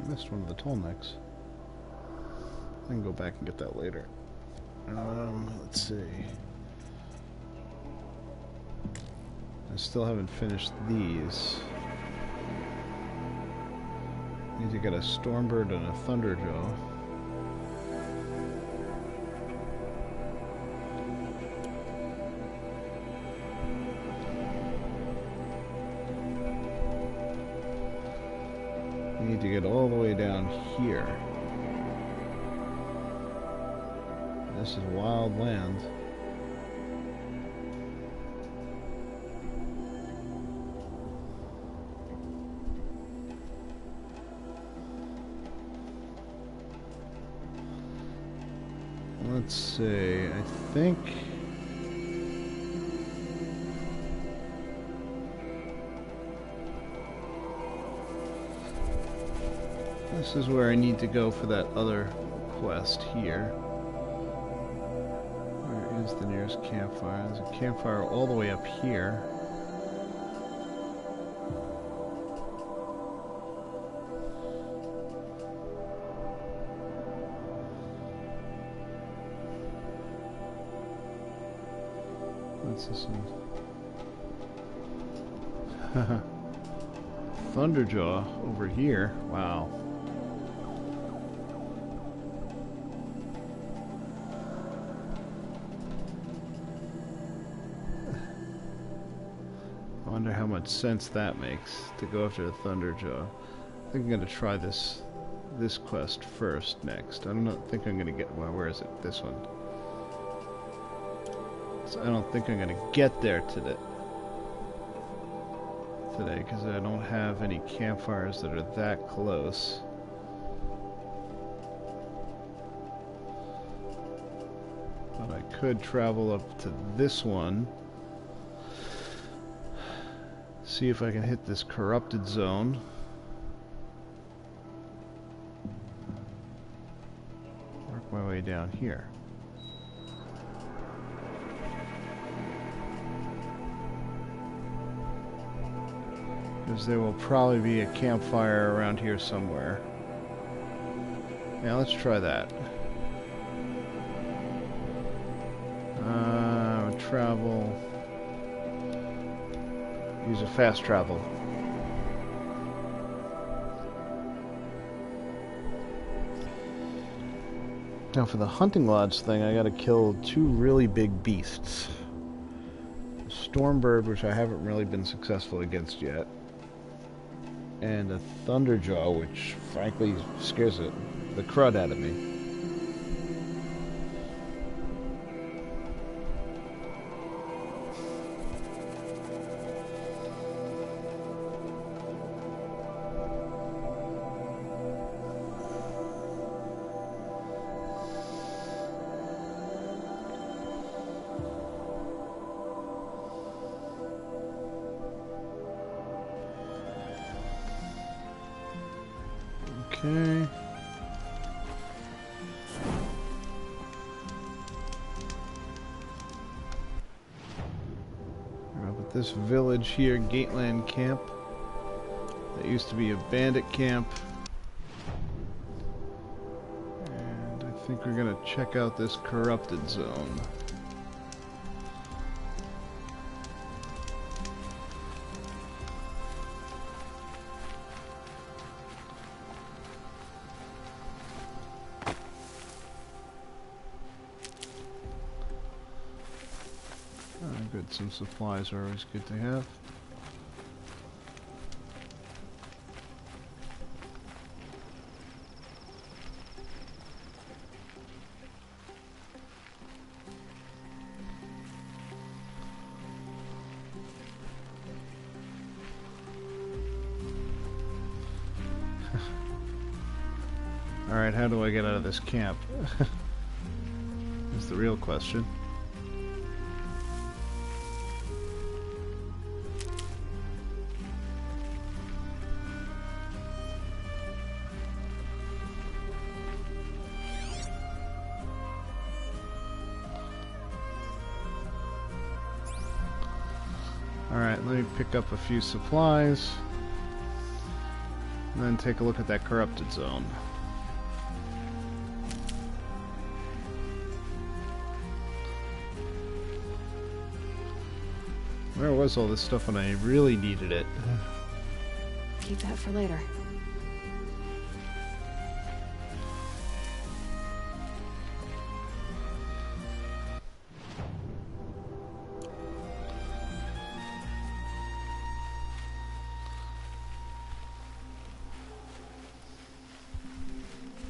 missed one of the Tolnecs. I can go back and get that later. Let's see. I still haven't finished these. Need to get a Stormbird and a Thunderjaw. Need to get all the way down here. This is wild land. Let's see, I think... This is where I need to go for that other quest here. Where is the nearest campfire? There's a campfire all the way up here. What's this one? Thunderjaw over here. Wow. I wonder how much sense that makes to go after the Thunderjaw. I think I'm going to try this quest first next. I don't think I'm going to get... Well, where is it? This one. So I don't think I'm going to get there today because I don't have any campfires that are that close. But I could travel up to this one. See if I can hit this corrupted zone. Work my way down here. because there will probably be a campfire around here somewhere. Yeah, let's try that. Travel. Use a fast travel. Now for the hunting lodge thing, I gotta kill 2 really big beasts. A Stormbird, which I haven't really been successful against yet. And a Thunderjaw, which frankly scares the crud out of me. Okay. But this village here, Gateland Camp, that used to be a bandit camp. And I think we're gonna check out this corrupted zone. Good, some supplies are always good to have. Alright, how do I get out of this camp? That's the real question. Alright, let me pick up a few supplies, and then take a look at that corrupted zone. Where was all this stuff when I really needed it? Keep that for later.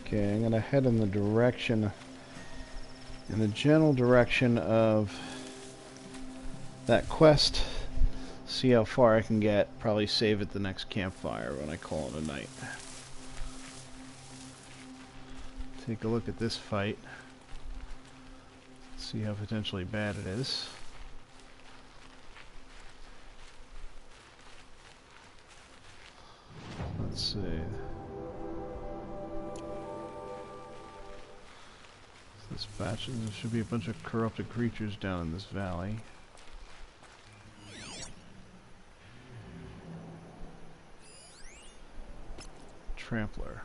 Okay, I'm gonna head in the general direction of that quest. See how far I can get. Probably save at the next campfire when I call it a night. Take a look at this fight. See how potentially bad it is. Let's see. This batch, there should be a bunch of corrupted creatures down in this valley. Trampler.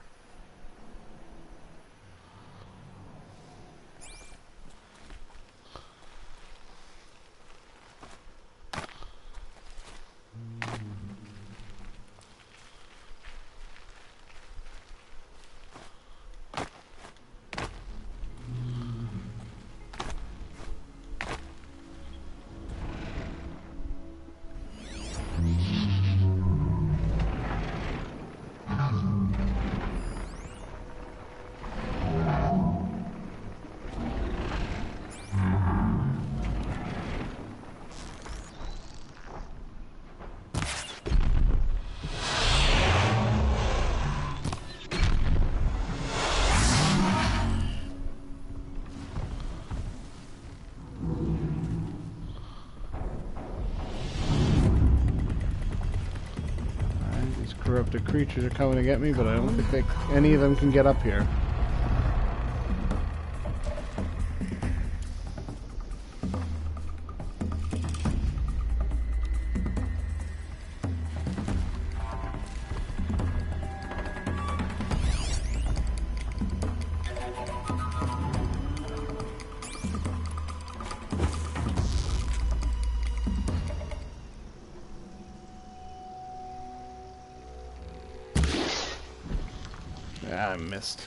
Corrupted creatures are coming to get me, but I don't think any of them can get up here. I missed.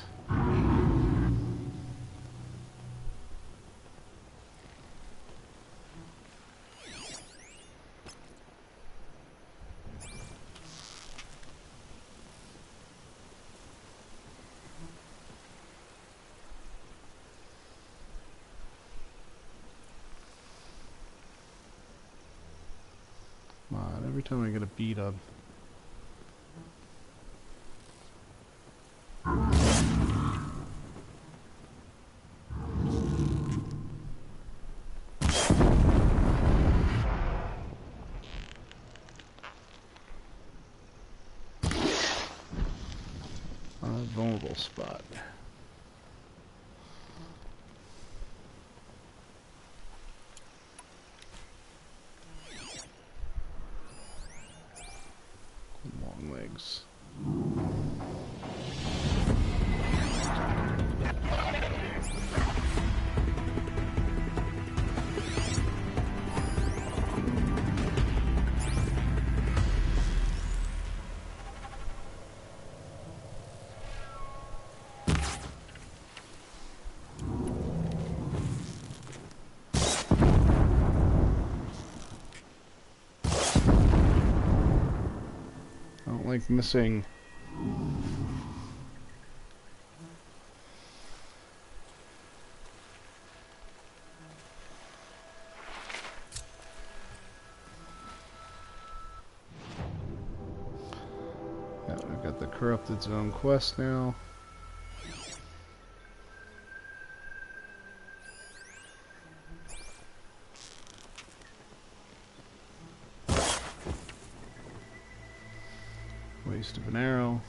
Come on, every time I get a beat up. Vulnerable spot. Long legs. Like missing. Yeah, I've got the Corrupted Zone quest now. Waste of an arrow.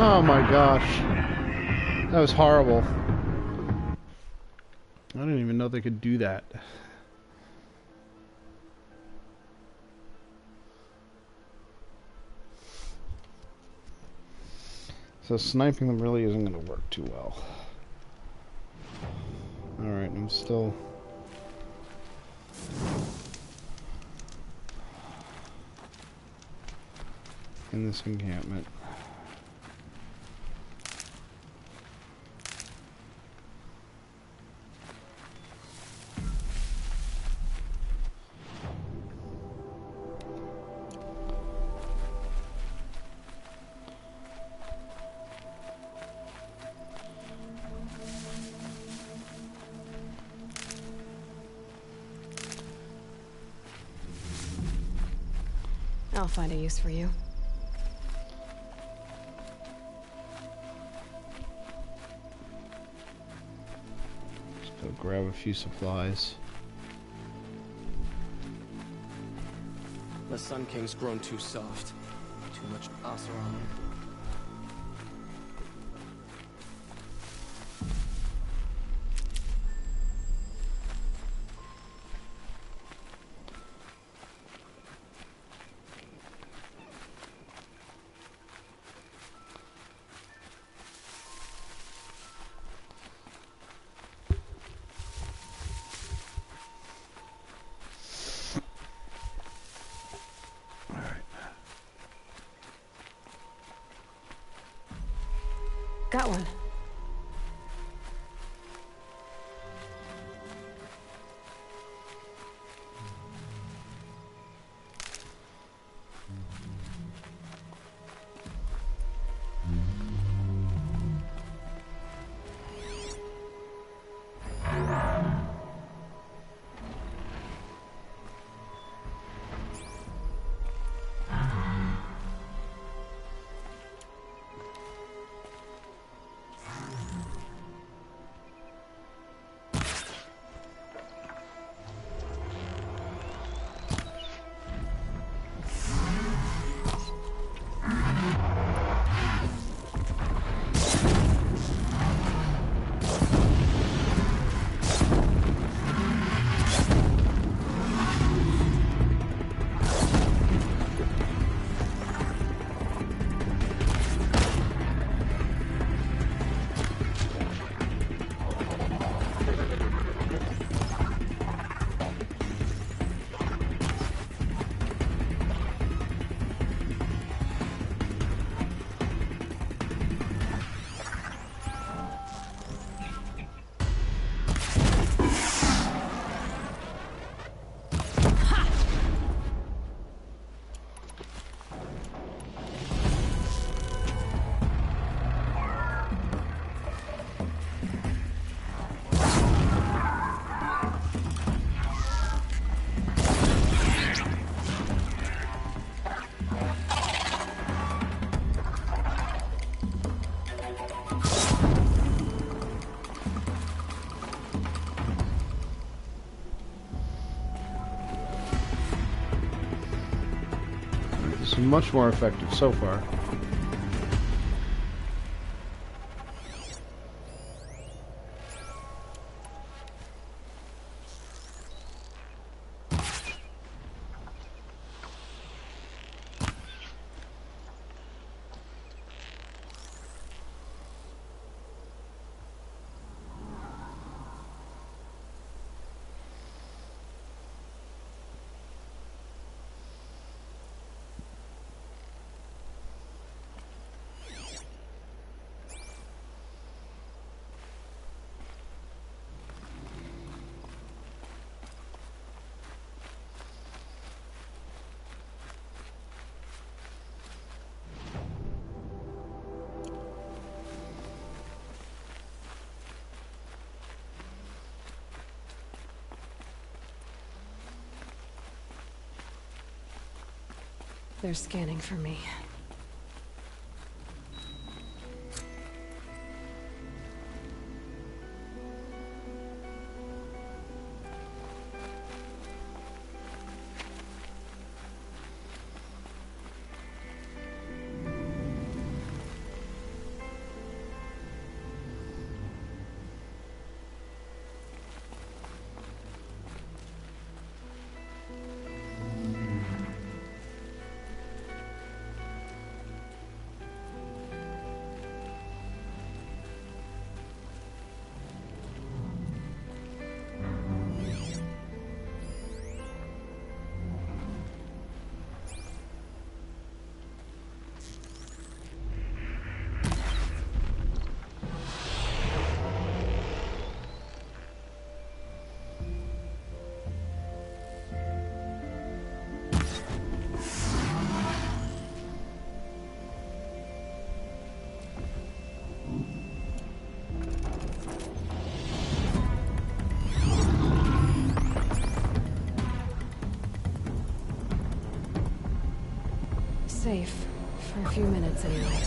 Oh my gosh. That was horrible. I didn't even know they could do that. So sniping them really isn't going to work too well. Alright, I'm still... in this encampment. I'll find a use for you. Just go grab a few supplies. The Sun King's grown too soft. Too much Oseram. Got one. This is much more effective so far. They're scanning for me. safe. For a few minutes, anyway.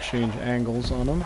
Change angles on them.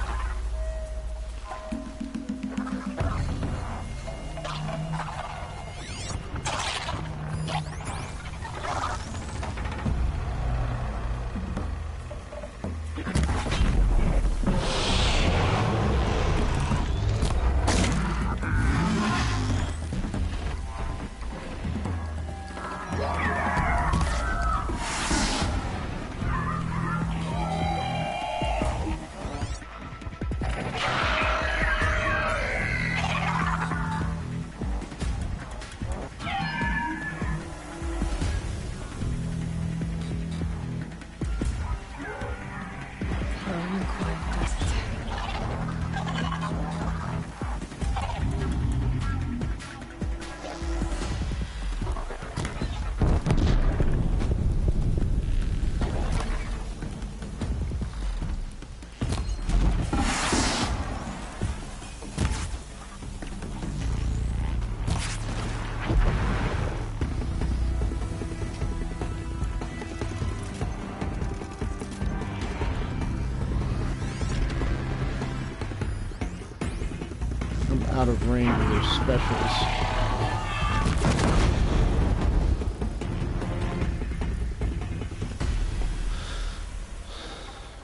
Out of range of their specials.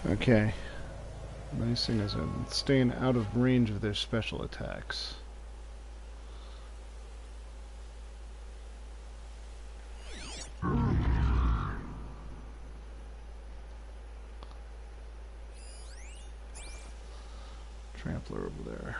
Okay. Nice thing is I'm staying out of range of their special attacks. Trampler over there.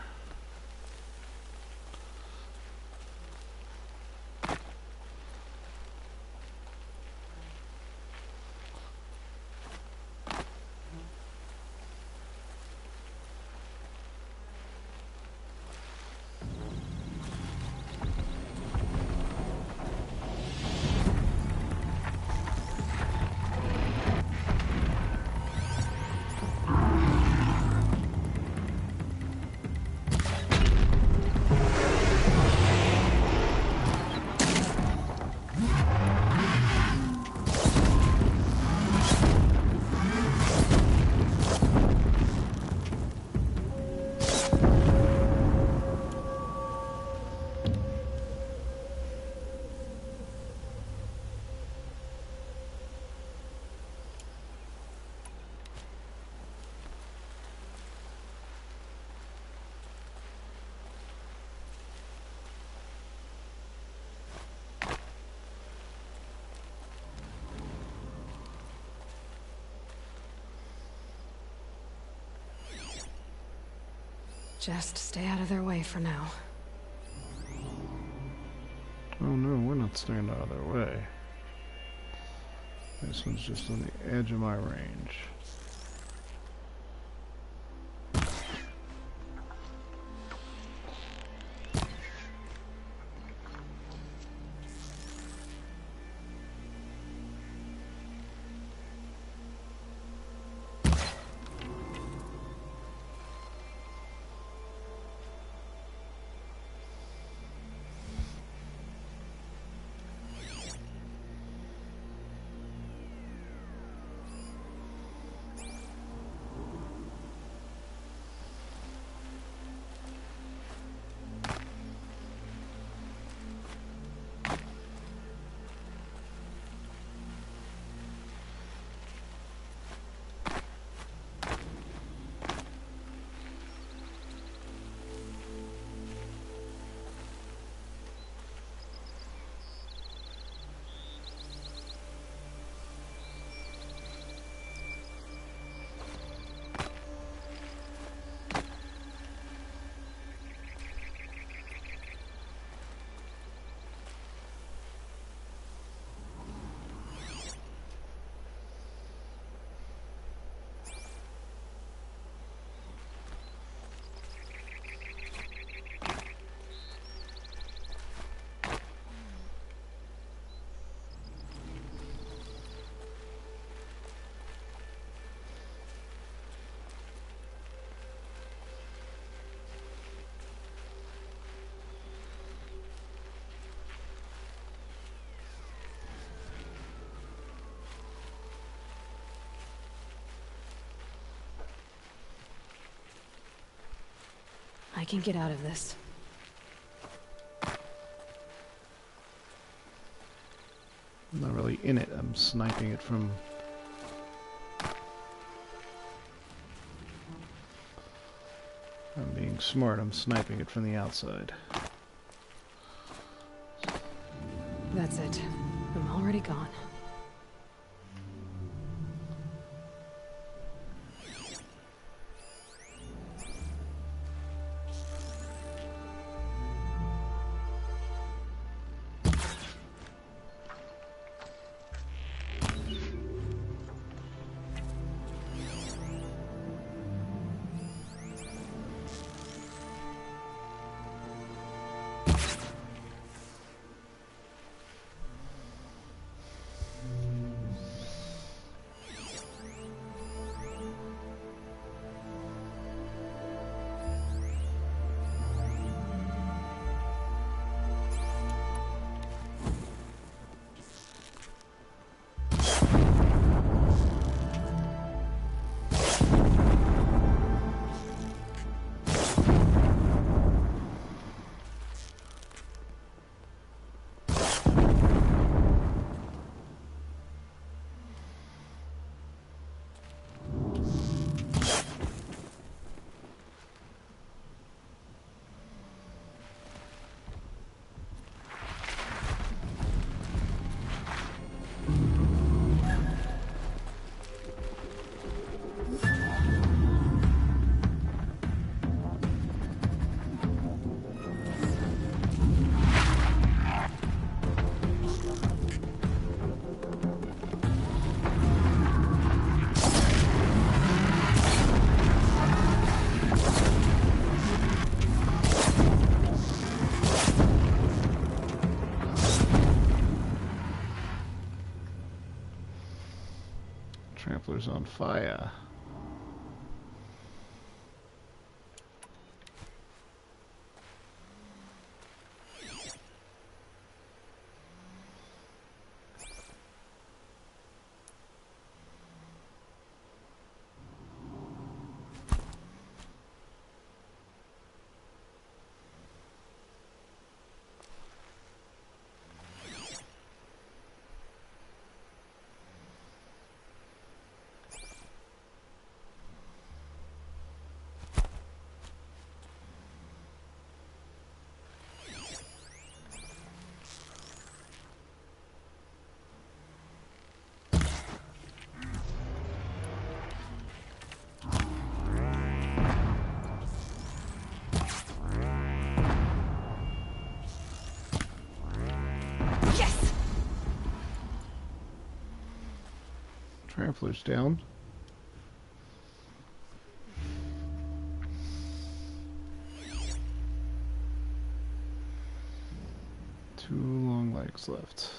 Just stay out of their way for now. Oh no, we're not staying out of their way. This one's just on the edge of my range. I can get out of this. I'm not really in it, I'm sniping it from... I'm being smart, I'm sniping it from the outside. That's it. I'm already gone. Trampler's on fire. Trampler's down. Two long legs left.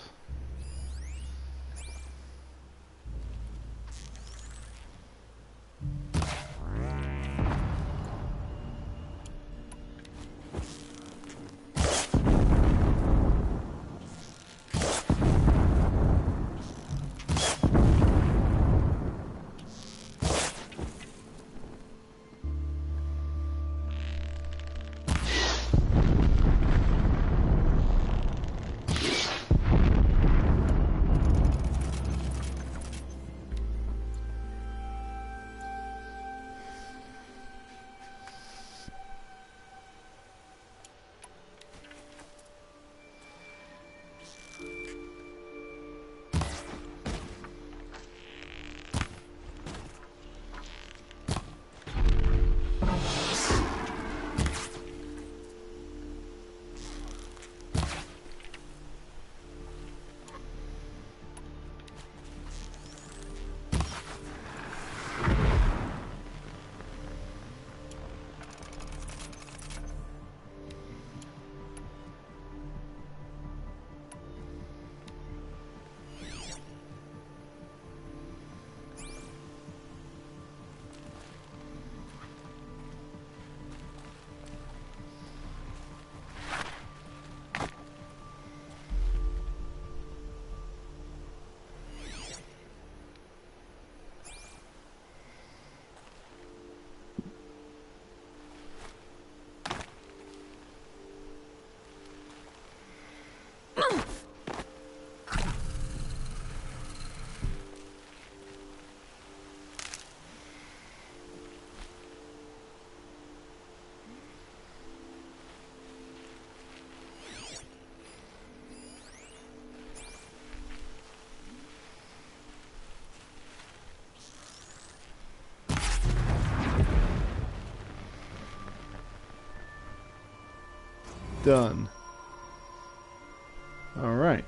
Done. All right.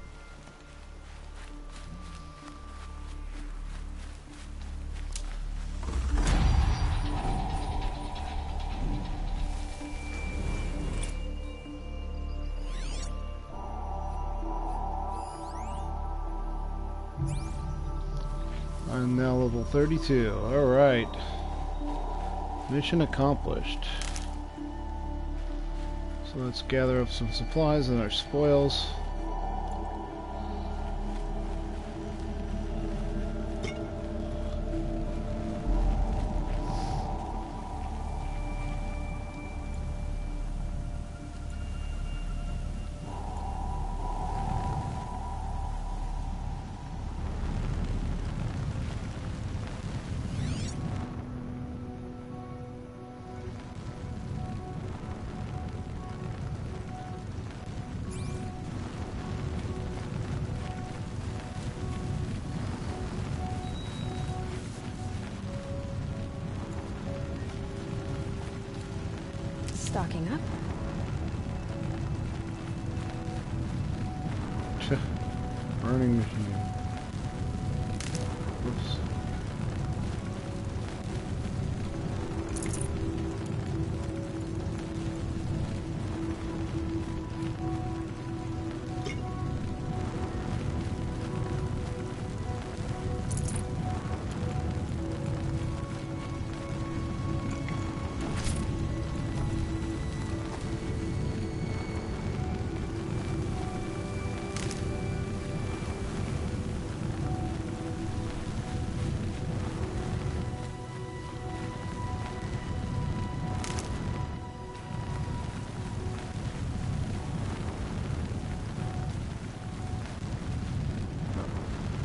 I'm now level 32. All right. Mission accomplished. So let's gather up some supplies and our spoils. Stocking up. Burning machine. Whoops.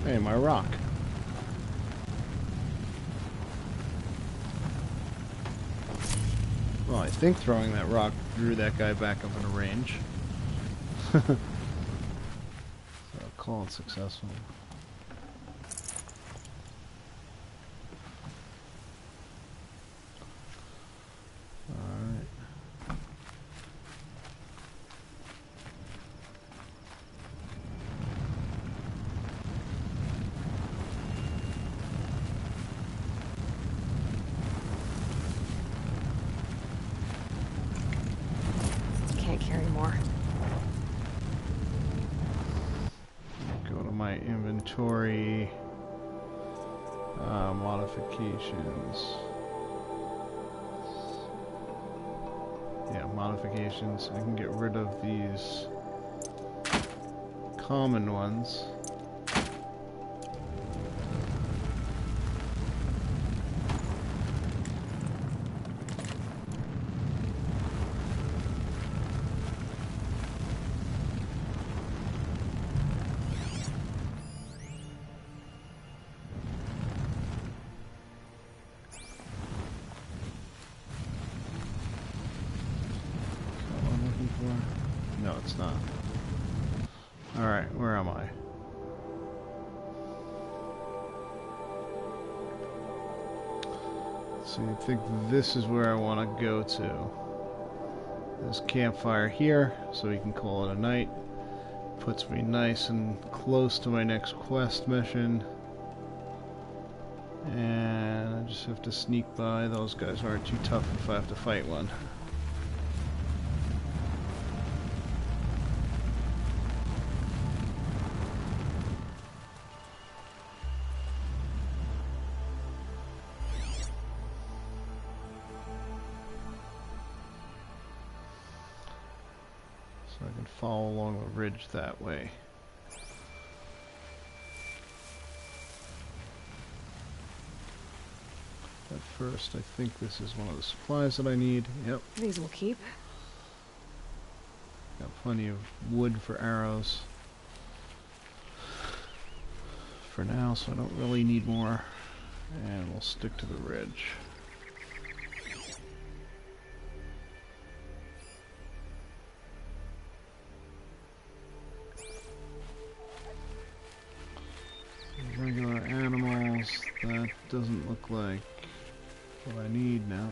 Hey, my rock. Well, I think throwing that rock drew that guy back up into range. So I'll call it successful. inventory. Modifications. Yeah, modifications. I can get rid of these common ones. No, it's not. Alright, where am I? So I think this is where I want to go to. There's campfire here, so we can call it a night. Puts me nice and close to my next quest mission. And I just have to sneak by. Those guys aren't too tough if I have to fight one. So I can follow along the ridge that way. At first, I think this is one of the supplies that I need. Yep. These will keep. Got plenty of wood for arrows for now, so I don't really need more. And we'll stick to the ridge. Regular animals, that doesn't look like what I need now.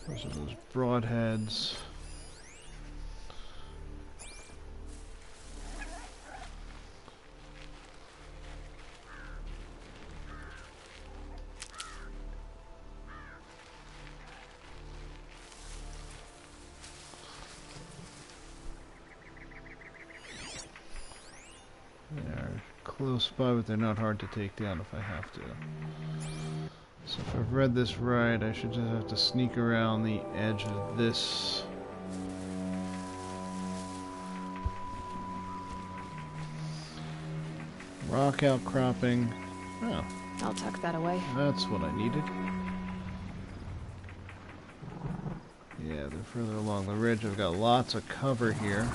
Those are those broadheads. They're close by, but they're not hard to take down if I have to. So if I've read this right, I should just have to sneak around the edge of this. Rock outcropping. Oh. I'll tuck that away. That's what I needed. Yeah, they're further along the ridge. I've got lots of cover here.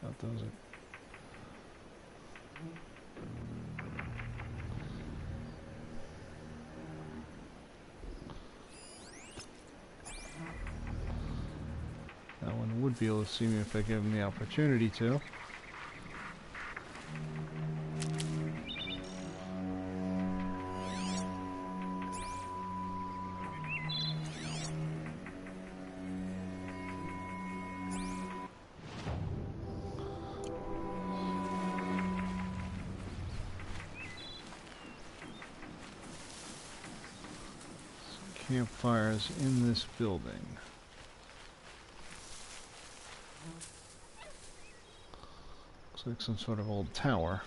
That does it. That one would be able to see me if I give him the opportunity to. Campfires in this building. Looks like some sort of old tower.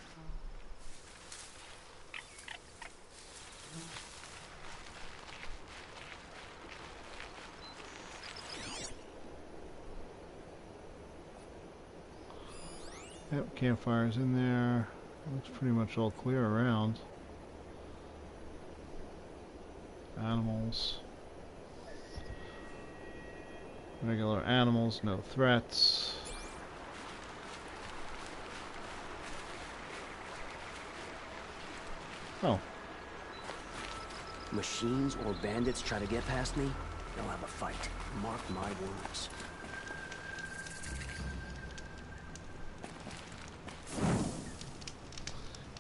Yep, campfires in there. Looks pretty much all clear around. Animals. Regular animals, no threats. Oh. Machines or bandits try to get past me, they'll have a fight. Mark my words.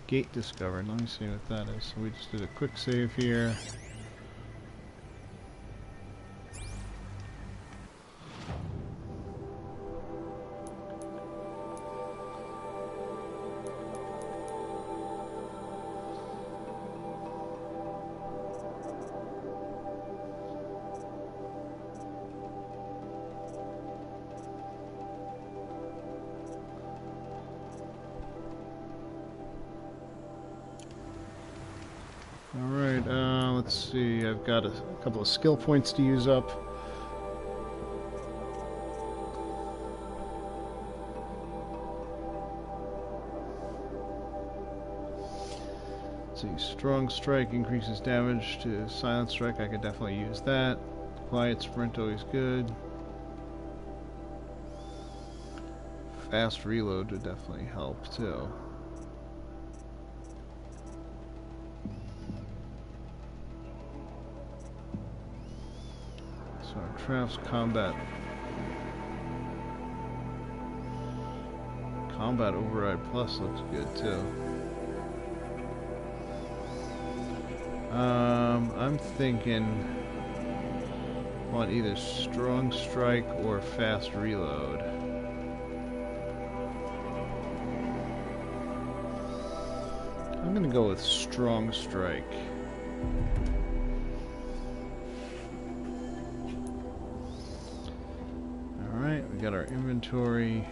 Gate discovered. Let me see what that is. So we just did a quick save here. I've got a couple of skill points to use up. Let's see, strong strike increases damage to silent strike. I could definitely use that. Quiet sprint, always good. Fast reload would definitely help too. So our traps combat override plus looks good too. I'm thinking want either strong strike or fast reload. I'm gonna go with strong strike. Alright, we got our inventory.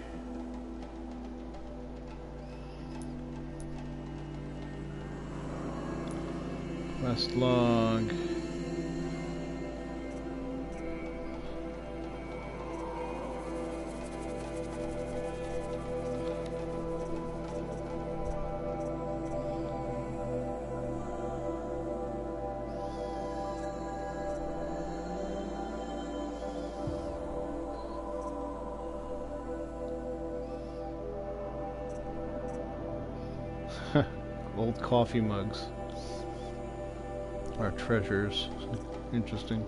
Quest log. Old coffee mugs. Our treasures. Interesting.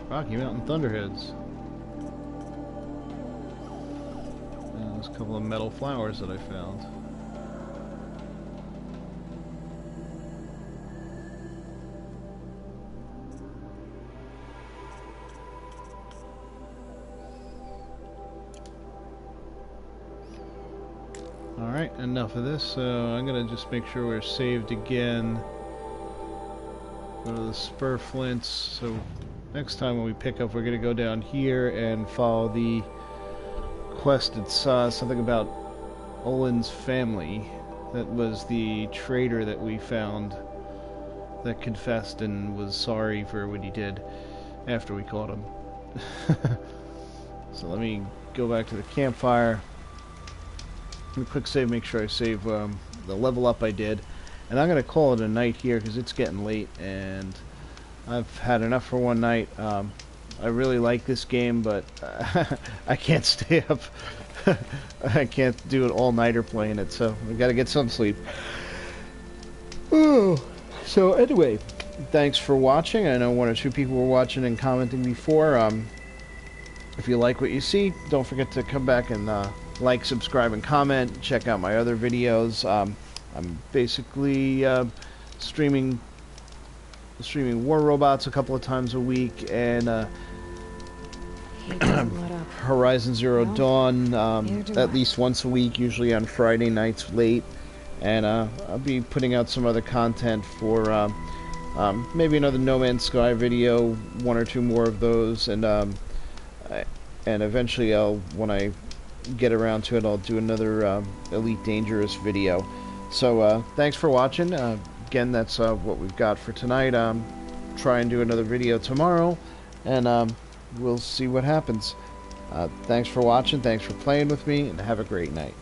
Rocky Mountain Thunderheads. And there's a couple of metal flowers that I found. Alright, enough of this, so I'm gonna just make sure we're saved again. Go to the Spur Flints, so next time when we pick up we're gonna go down here and follow the quest. It saw something about Olin's family. That was the trader that we found that confessed and was sorry for what he did after we caught him. So let me go back to the campfire. Quick save, make sure I save the level up I did, and I'm gonna call it a night here because it's getting late and I've had enough for one night. I really like this game, but I can't stay up. I can't do it all nighter playing it, so we gotta get some sleep. Ooh. So anyway, thanks for watching. I know one or two people were watching and commenting before. If you like what you see, don't forget to come back and like, subscribe, and comment. Check out my other videos. I'm basically streaming War Robots a couple of times a week, and Horizon Zero Dawn at least once a week, usually on Friday nights late. And I'll be putting out some other content for maybe another No Man's Sky video, one or two more of those, and eventually when I get around to it, I'll do another Elite Dangerous video. So thanks for watching. Again, that's what we've got for tonight. Try and do another video tomorrow, and we'll see what happens. Thanks for watching, thanks for playing with me, and have a great night.